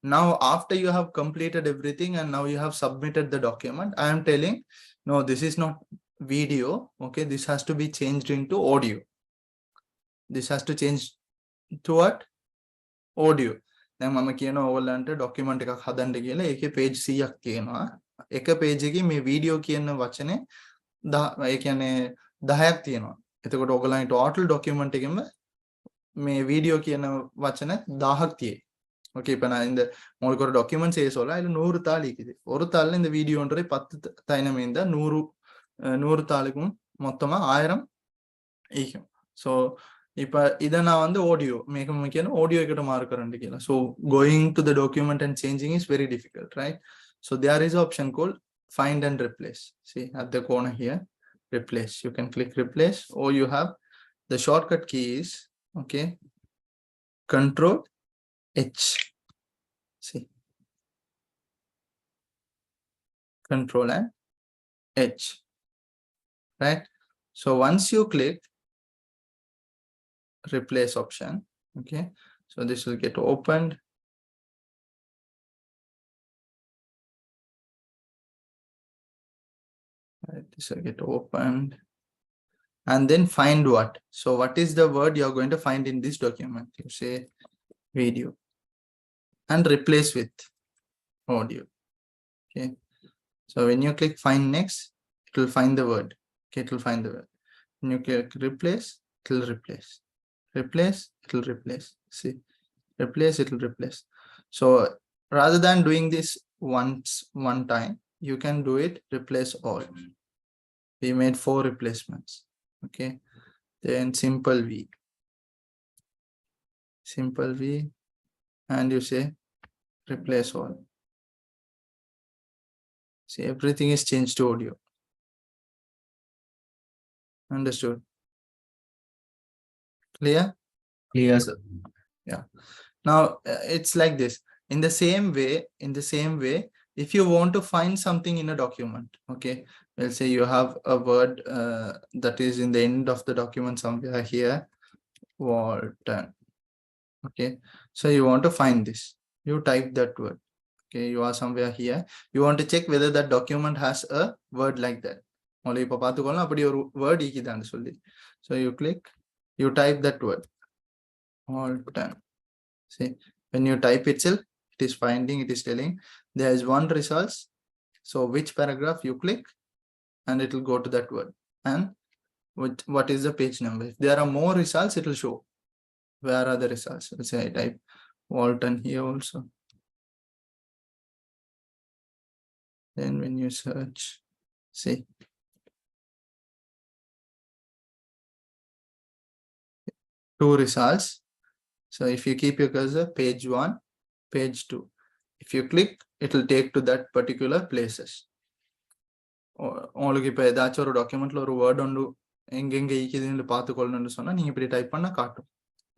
Now after you have completed everything and now you have submitted the document, I am telling no, this is not video. Okay, this has to be changed into audio. This has to change to what? Audio. දැන් මම කියනවා ඔයගොල්ලන්ට document එකක් හදන්න කියලා ඒකේ page 100ක් තියෙනවා. එක page එකේ මේ video කියන වචනේ ඒ කියන්නේ 10ක් තියෙනවා. එතකොට ඔයගොල්ලන්ගේ total document එකෙම මේ video කියන වචන 1000ක් තියෙයි. ஓகே இப்போ நான் இந்த உங்களுக்கு ஒரு டாக்குமெண்ட் செய்ய சொல்ல அதில் 100 தாள் இருக்குது. ஒரு தாளில் இந்த வீடியோன்றது 10 தைனம் இருந்தால் 100 தாளுக்கும் மொத்தமாக 1000 ஈக்கும். ஸோ இப்போ இதை நான் வந்து ஆடியோ மிக முக்கியம் ஆடியோ கிட்ட மாறுக்கிறேன் கேட்கலாம். So going to the document and changing is very difficult, right? So there is option call find and replace. See at the corner here, replace. You can click replace or you have the shortcut key is okay, Control H. See, Control and H, right? So once you click replace option, okay, so this will get opened. Right, this will get opened and then find what? So what is the word you are going to find in this document? You say video and replace with audio. Okay, so when you click find next, it will find the word. Okay, it will find the word. When you click replace, it will replace. Replace, it will replace. See, replace, it will replace. So rather than doing this one time, you can do it replace all. We made 4 replacements. Okay, then simple V, and you say replace all. See, everything is changed to audio. Understood? Clear? Clear. Yeah. Now it's like this. In the same way, if you want to find something in a document, okay, we'll say you have a word that is in the end of the document somewhere here, Walton. Okay, so you want to find this, you type that word. Okay, you are somewhere here, you want to check whether that document has a word like that. Only word. So you click, you type that word, Walton. See, when you type itself, it is finding, it is telling there is one results. So which paragraph you click and it will go to that word, and what is the page number. If there are more results, it will show where are the results. Let's say I type Walton here also. Then when you search, see, two results. So if you keep your cursor, page 1, page 2, if you click, it will take to that particular places. உங்களுக்கு இப்போ ஏதாச்சும் ஒரு டாக்குமெண்ட்ல ஒரு word ஒன்று எங்கெங்க ஈக்குதுன்னு பார்த்துக்கொள்ளணும்னு சொன்னா நீங்க இப்படி டைப் பண்ணா காட்டும்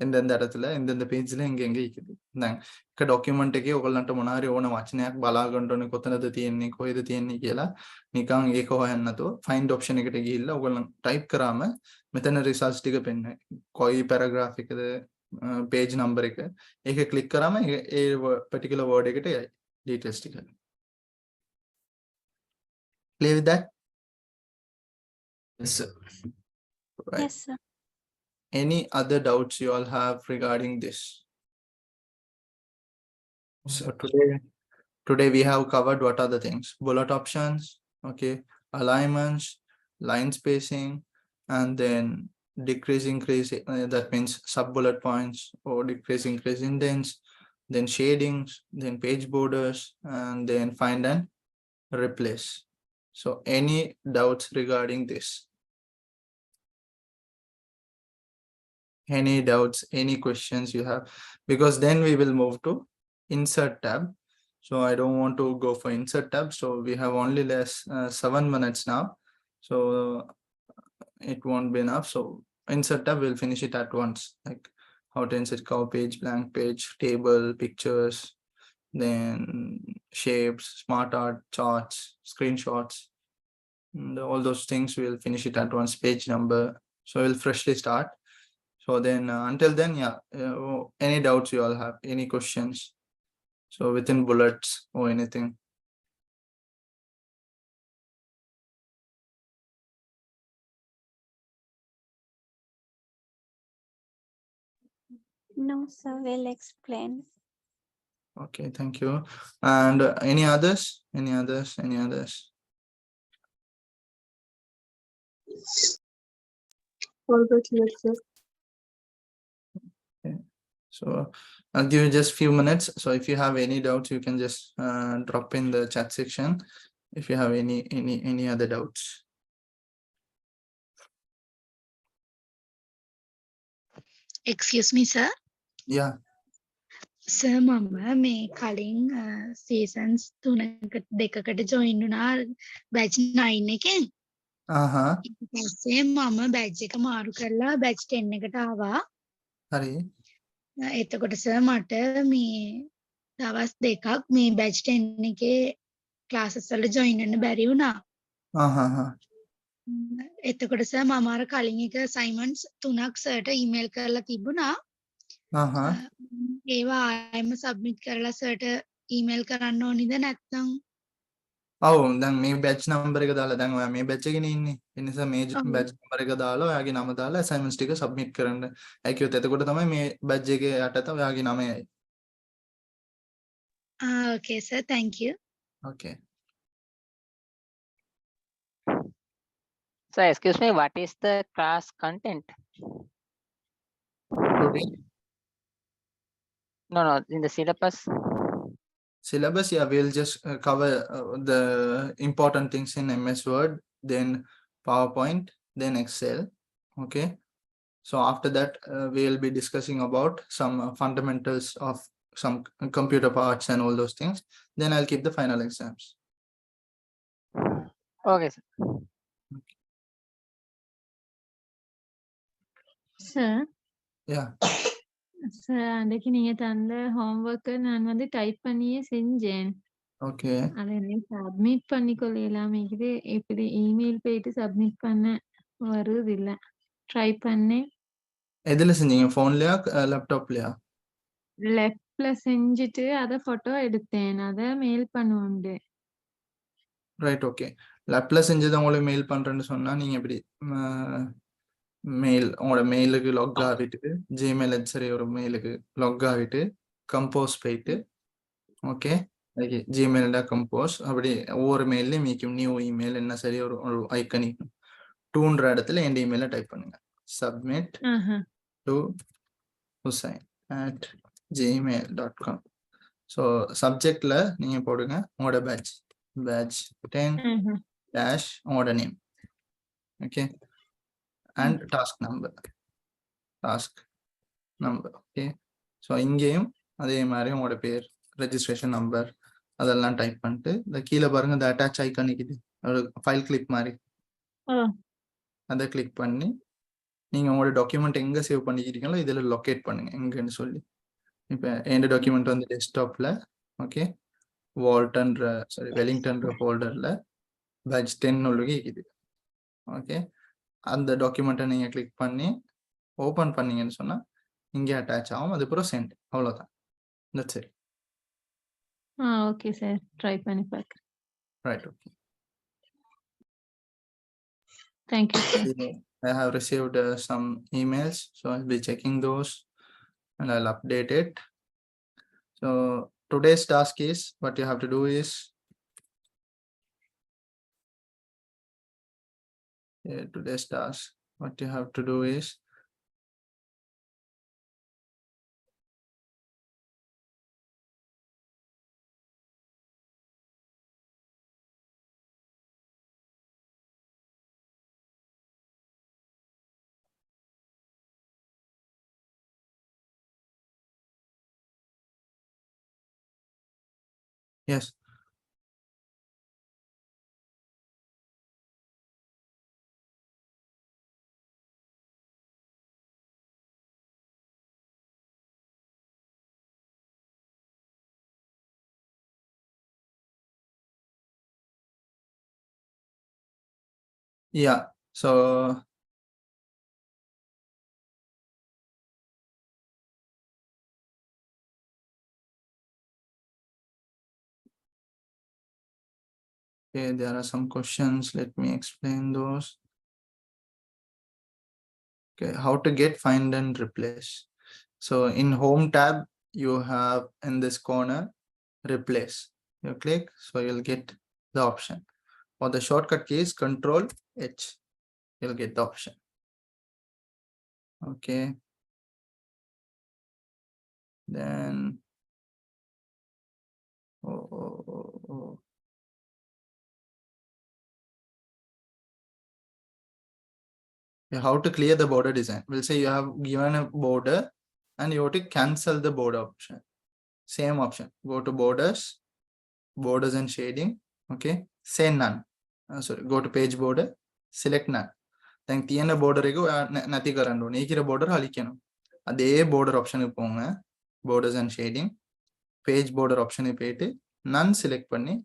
எந்தெந்த இடத்துல எந்தெந்த பேஜ்ல எங்கெங்க ஈக்குது. ఇక ඩොකියුමන්ට් එකේ ඔයගලන්ට මොනාරි ඕන වචනයක් බලා ගන්න ඕනේ කොතනද තියෙන්නේ කොහෙද තියෙන්නේ කියලා නිකන් ඒක හොයන්න නැතුව ෆයින්ඩ් ඔප්ෂන් එකට ගිහිල්ලා ඔයගලන් ටයිප් කරාම මෙතන රිසල්ට්ස් ටික පෙන්නයි. කොයි පැරග්‍රාෆ් එකද page number එක ඒක ක්ලික් කරාම ඒ particular word එකට යයි details ටික. Clear with that? Yes, sir. Right. Yes, sir. Any other doubts you all have regarding this? So today we have covered what are the things: bullet options, okay, alignments, line spacing, and then decrease increase, that means sub bullet points, or decrease increase indents, then shadings, then page borders, and then find and replace. So any doubts regarding this? Any doubts, any questions you have? Because then we will move to insert tab. So I don't want to go for insert tab. So we have only 7 minutes now. So it won't be enough. So insert tab, we'll finish it at once. Like how to insert cover page, blank page, table, pictures, then shapes, smart art, charts, screenshots, and all those things we'll finish it at once. Page number. So we'll freshly start. So then until then, yeah, any doubts you all have, any questions? So within bullets or anything. No, sir, well explained. Okay, thank you. And any others? Any others? Any others? All the clear, sir. So I'll give you just few minutes. So if you have any doubts, you can just drop in the chat section. If you have any other doubts. Excuse me, sir. Yeah. Sir, මම මේ කලින් seasons 2-2කට join වුණා batch 9 එකෙන්. ඊට පස්සේ මම batch එක මාරු කරලා batch 10 එකට ආවා. හරි. එතකොට sir මට මේ දවස් 2ක් මේ batch 10 එකේ classes වල join වෙන්න බැරි වුණා. එතකොට sir මම අර කලින් එක assignments 3ක් sirට email කරලා තිබුණා. ඒවා ආයෙම submit කරලා sirට email කරන්න ඕනිද නැත්නම්? ඔව් දැන් මේ batch number එක දාලා දැන් ඔයා මේ batch එකේ ඉන්නේ. ඒ නිසා මේ batch number එක දාලා ඔයාගේ නම දාලා assignments ටික submit කරන්න. ඒ කියොත් එතකොට තමයි මේ batch එකේ යටත ඔයාගේ නම යයි. Okay sir, thank you. Okay. So excuse me, what is the class content? Today No, in the syllabus. syllabus, yeah, we'll just cover the important things in MS Word, then PowerPoint, then Excel. Okay, so after that we'll be discussing about some fundamentals of some computer parts and all those things. Then I'll keep the final exams. Okay, sir. Sir Yeah. Sir அன்றைக்கு நீங்க தந்த ஹோம்ஒர்க்கை நான் வந்து type பண்ணியே செஞ்சேன். Okay. அதை எனக்கு submit பண்ணிக்கொள்ளலாமே இது இப்படி இமெயில் போயிட்டு சப்மிட் பண்ண வருது இல்ல. ட்ரை பண்ணேன். எதுல செஞ்சீங்க? ஃபோன்லயா லேப்டாப்லயா? லெஃப்ட்ல செஞ்சுட்டு அதை போட்டோ எடுத்தேன். அதை மெயில் பண்ணுவோண்டு. Right, okay. லேப்ல செஞ்சதை உங்களுக்கு மெயில் பண்றேன்னு சொன்னா நீங்க எப்படி மெயில் உங்களோட மெயிலுக்கு லாக் ஆகிட்டு ஜிமெயில் சரி ஒரு மெயிலுக்கு லாக் ஆகிட்டு கம்போஸ் போயிட்டு ஓகே ஜிமெயில்டா கம்போஸ் அப்படி ஒவ்வொரு மெயிலையும் மீக்கும் நியூ இமெயில் என்ன சரி ஒரு ஐக்கன் டூன்ற இடத்துல என் இமெயில டைப் பண்ணுங்க. Submit to husain@gmail.com. ஸோ சப்ஜெக்ட்ல நீங்க போடுங்க உங்களோட பேட்ச் 10 dash உங்களோட name okay and task number okay. So இங்கேயும் அதே மாதிரி உங்களோட பேர் ரெஜிஸ்ட்ரேஷன் நம்பர் அதெல்லாம் டைப் பண்ணிட்டு இந்த கீழே பாருங்க இந்த அட்டாச் ஐக்கான் நிற்குது ஒரு ஃபைல் கிளிப் மாதிரி அதை கிளிக் பண்ணி நீங்கள் உங்களோட டாக்குமெண்ட் எங்கே சேவ் பண்ணிக்கிறீங்களோ இதில் லொக்கேட் பண்ணுங்க எங்கன்னு சொல்லி. இப்போ எந்த டாக்குமெண்ட் வந்து டெஸ்க்டாப்பில் ஓகே வெலிங்டன்ற ஃபோல்டரில் பேட்ச் 10 உள்ளுக்கு இருக்குது ஓகே. அந்த டாக்குமெண்ட்டை நீங்கள் கிளிக் பண்ணி ஓப்பன் பண்ணீங்கன்னு சொன்னால் இங்கே அட்டாச் ஆகும். அதுக்கப்புறம் சென்ட், அவ்வளோதான். That's it. Okay sir, try பண்ணி பார்க்குறேன். Right, okay. Thank you sir. I have received some emails, so I'll be checking those and I'll update it. So today's task is, what you have to do is today's task, what you have to do is yes. Yeah, so okay, there are some questions. Let me explain those. Okay, how to get, find and replace. So in home tab, you have in this corner, replace. You click, so you'll get the option. For the shortcut key is Control H. You'll get the option. Okay. Then how to clear the border design. We'll say you have given a border and you have to cancel the border option. Same option. Go to borders and shading. Okay. Say none. Sorry. Go to page border. Select none. Then the border nati karando. Nekira border halikeno. Ade border option ponga. Borders and shading. Page border option pete. None select panni.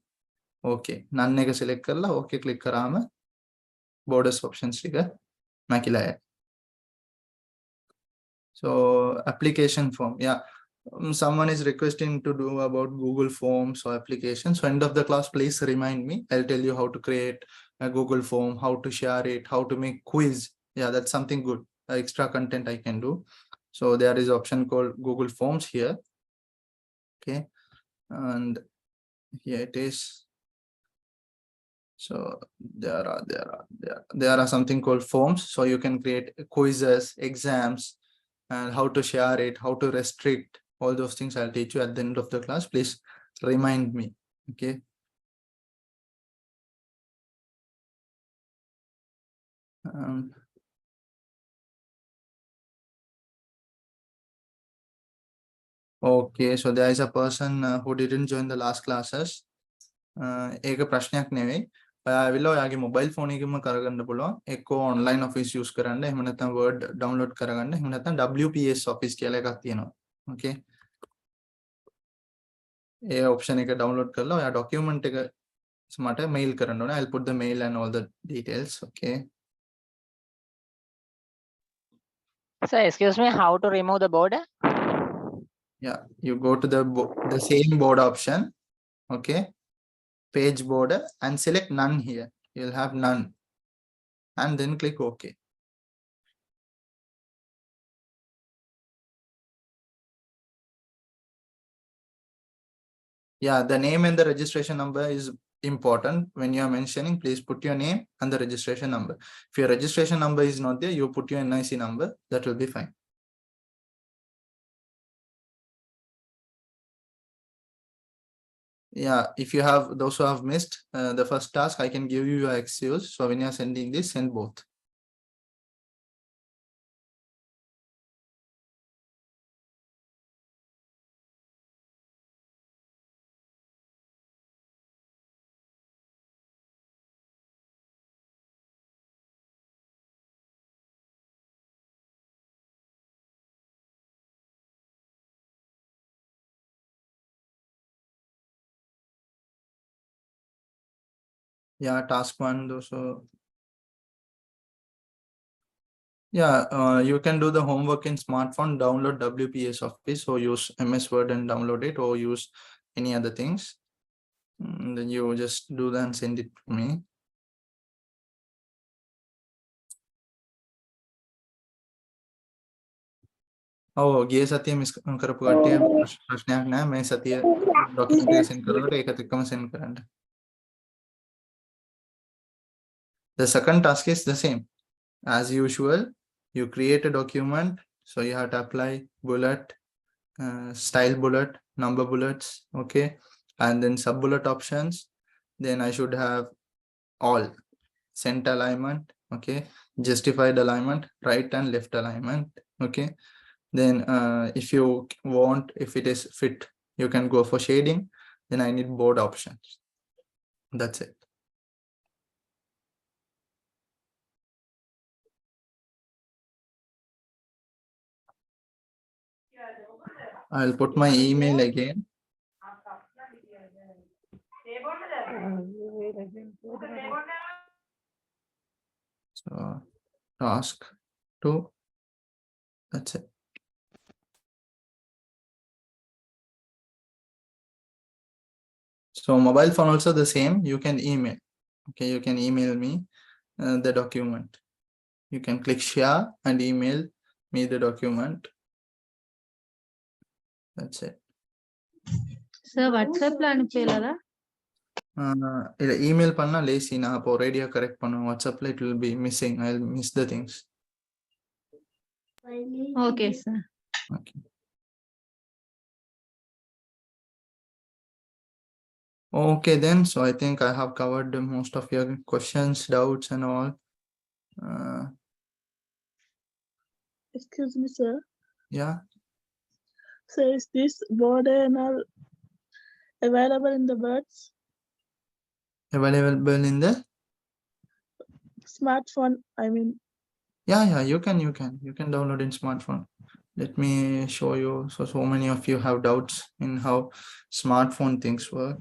Okay. None nega select karla. Okay. Click karama. Borders options liga. Makilaya. So application form, yeah. Someone is requesting to do about Google Forms or applications. So end of the class, please remind me. I'll tell you how to create a Google form, how to share it, how to make quiz. Yeah, that's something good. Extra content I can do. So there is option called Google Forms here. Okay, and here it is. So there are something called forms. So you can create quizzes, exams, and how to share it, how to restrict, all those things I'll teach you at the end of the class. Please remind me. Okay. Okay, so there is a person who didn't join the last classes. Eka prashnayak neve. ඔයාවිල්ලා ඔයාගේ mobile phone එකෙම කරගන්න පුළුවන්. එක්කෝ online office use කරන්න, එහෙම නැත්නම් Word download කරගන්න, එහෙම නැත්නම් WPS office කියලා එකක් තියෙනවා. Okay. ඒ option එක download කරලා ඔයා document එක මට mail කරන්න ඕනේ. I'll put the mail and all the details. Okay. Sir, excuse me, how to remove the border? Yeah, you go to the same border option. Okay. Page border and select none here. You'll have none. And then click OK. Yeah, the name and the registration number is important. When you are mentioning, please put your name and the registration number. If your registration number is not there, you put your NIC number. That will be fine. Yeah, if you have those who have missed the first task, I can give you your excuse. So when you are sending this, send both. Yeah, task 1 also. Yeah, you can do the homework in smartphone, download WPS Office or use MS Word and download it, or use any other things. Then you just do that and send it to me. ගිය සතිය miss කරපු කට්ටිය ප්‍රශ්නයක් නැහැ. මේ සතිය document එක send කරනකොට ඒකත් එක්කම send කරන්න. The second task is the same. As usual, you create a document. So you have to apply bullet, style bullet, number bullets, okay, and then sub bullet options. Then I should have all center alignment, okay, justified alignment, right and left alignment, okay. Then if you want, if it is fit, you can go for shading. Then I need board options. That's it. I'll put my email again. So task 2. That's it. So mobile phone also the same. You can email. Okay, you can email me the document. You can click share and email me the document. That's it. Sir, WhatsApp la anupiyala? Email panna lazy na appo radio correct pannu. WhatsApp it will be missing. I'll miss the things. Okay, sir. Okay. Okay then. So I think I have covered most of your questions, doubts, and all. Excuse me, sir. Yeah. So is this border and all available in the birds? Available in the Smartphone, I mean. yeah, you can download in smartphone. Let me show you. So many of you have doubts in how smartphone things work.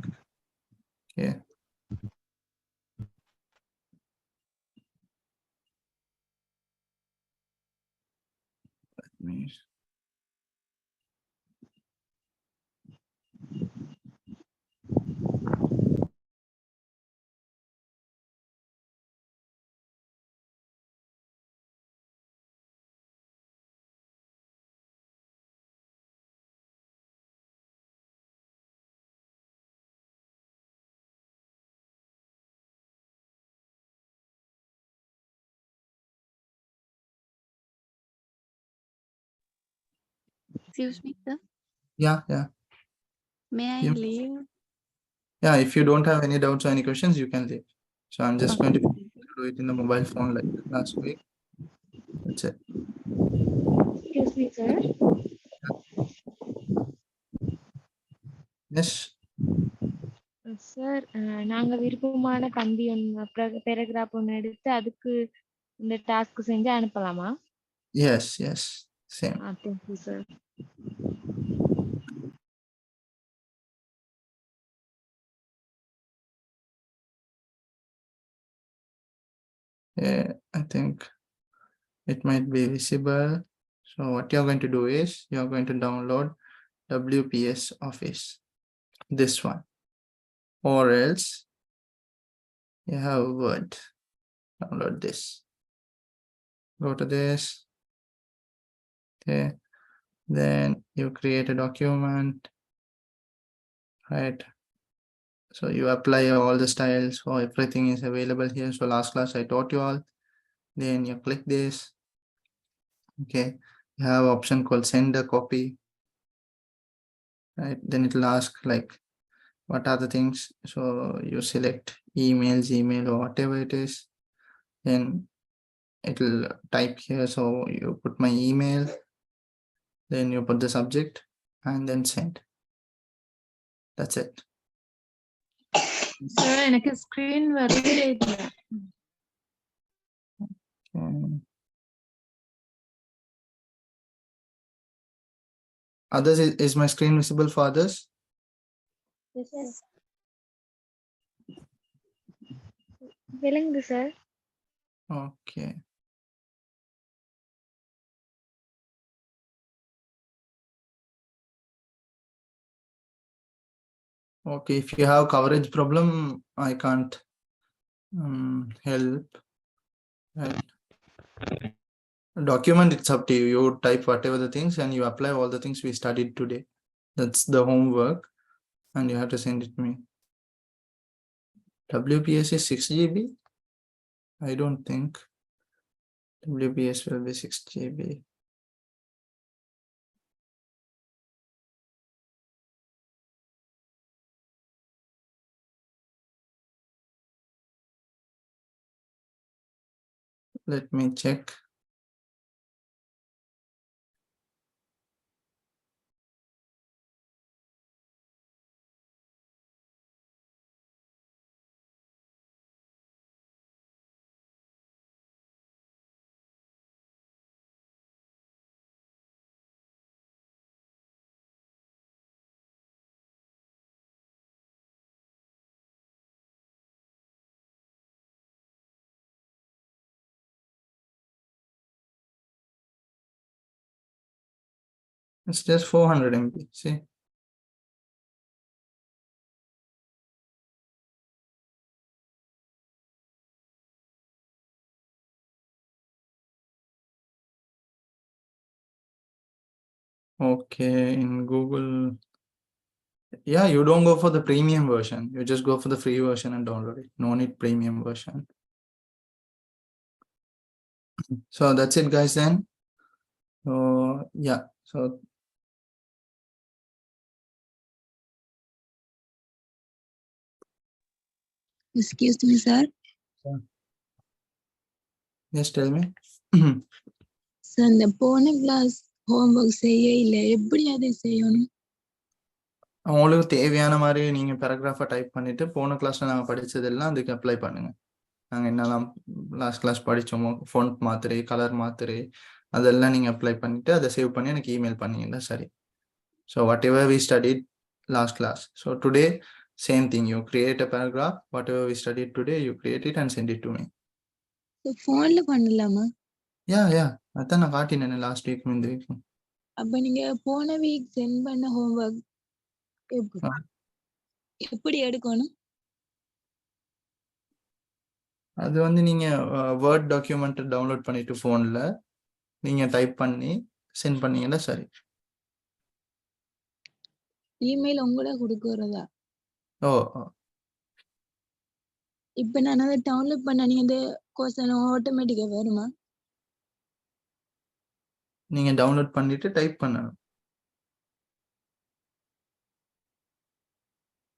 Okay. Let me. Excuse me, sir. Yeah. May I Yeah. leave? Yeah, if you don't have any doubts or any questions, you can leave. So I'm just going to do it in the mobile phone like last week. That's it. Excuse me, sir. Yes. Sir நாங்க விருப்பமான கம்பி ஒன்று paragraph ஒன்று எடுத்து அதுக்கு இந்த task செஞ்சு அனுப்பலாமா? Yes, yes, same. Thank you sir. Yeah, I think it might be visible. So what you're going to do is you're going to download WPS Office, this one, or else you have Word. Download this. Go to this. Okay. Then you create a document, right? So you apply all the styles, so everything is available here. So last class I taught you all. Then you click this. Okay, you have option called send a copy, right? Then it will ask like what are the things. So you select email, Gmail, or whatever it is. Then it will type here. So you put my email, then you put the subject and then send. That's it. Sir எனக்கு screen வரவே இல்லை. Others, is my screen visible for others? Yes. விளங்குது sir. Okay. Okay, if you have coverage problem, I can't help. Right. Document, it's up to you. You type whatever the things and you apply all the things we studied today. That's the homework and you have to send it to me. WPS is 6 GB? I don't think WPS will be 6 GB. Let me check. It's just 400 MB. See. Okay, in Google. Yeah, you don't go for the premium version. You just go for the free version and download it. No need premium version. So that's it, guys. Then. So yeah. So Excuse me, sir. just tell me. Sir, இந்த போன class homework செய்ய இல்லை, எப்படி அதை செய்யணும்? உங்களுக்கு தேவையான மாதிரி நீங்க பேராகிராஃபை டைப் பண்ணிட்டு போன கிளாஸ்ல நாங்கள் படிச்சதெல்லாம் அதுக்கு அப்ளை பண்ணுங்க. நாங்கள் என்னெல்லாம் லாஸ்ட் கிளாஸ் படிச்சோமோ, ஃபோன்ட் மாத்திரை, கலர் மாத்திரை, அதெல்லாம் நீங்க அப்ளை பண்ணிட்டு அதை சேவ் பண்ணி எனக்கு இமெயில் பண்ணீங்கன்னா சரி. So whatever we studied last class. So today same thing, you create a paragraph, whatever we studied today you create it and send it to me. போன்ல பண்ணலாமா? யா அதான் நான் காட்டினேன் லாஸ்ட் வீக், இந்த week. அப்ப நீங்க போன week send பண்ண ஹோம்ஒர்க் எப்படி எடுக்கணும்? அது வந்து நீங்க வேர்ட் டாக்குமெண்ட் டவுன்லோட் பண்ணிட்டு போன்ல நீங்க டைப் பண்ணி சென்ட் பண்ணீங்கன்னா சரி. இமெயில் உங்கள கொடுக்கறதா? ஓ, இப்ப நான் அதை டவுன்லோட் பண்ண நீங்க இந்த கொஸ்டின் ஆட்டோமேட்டிக்கா வருமா? நீங்க டவுன்லோட் பண்ணிட்டு டைப் பண்ணணும்.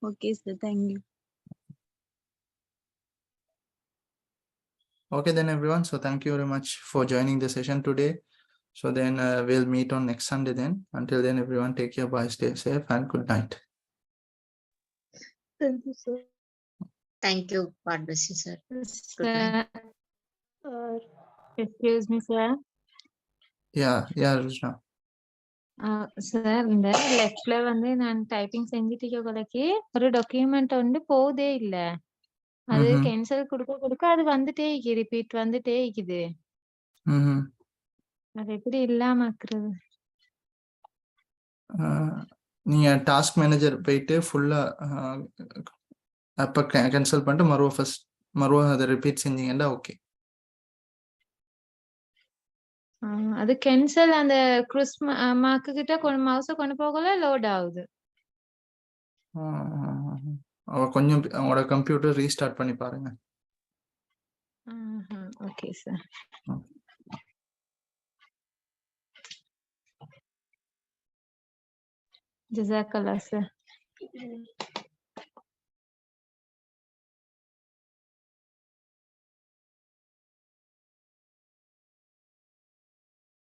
Okay, sir. Thank you. Okay then everyone, so thank you very much for joining the session today. So then we'll meet on next Sunday then. Until then everyone, take care, bye, stay safe and good night. Thank you, sir. Thank you. God bless you, sir. Good Sir, night. excuse me, sir. Yeah, Ruchna. Sir இந்த லெஃப்ட்ல வந்து நான் typing செஞ்சுட்டு இருக்கக்குள்ளக்கு ஒரு document வந்து போதே இல்ல. அது ம்ஹ்ம். கேன்சல் கொடுக்க அது வந்துட்டே இருக்கு. ரிப்பீட் வந்துட்டே இருக்குது. ம்ஹ்ம். அது எப்படி இல்லாம ஆக்குறது? நீங்க டாஸ்க் மேனேஜர் போயிட்டு ஃபுல்லா அப்ப கேன்சல் பண்ணிட்டு மறுவ அதை ரிப்பீட் செஞ்சீங்கன்னா ஓகே. அது கேன்சல் அந்த க்ரூஸ் மார்க்கு கிட்ட மவுஸ கொண்டு போகல லோட் ஆகுது. கொஞ்சம் அவங்களோட கம்ப்யூட்டர் ரீஸ்டார்ட் பண்ணி பாருங்க. Okay sir. ஜஸாக்கல்லாஹ் சார்.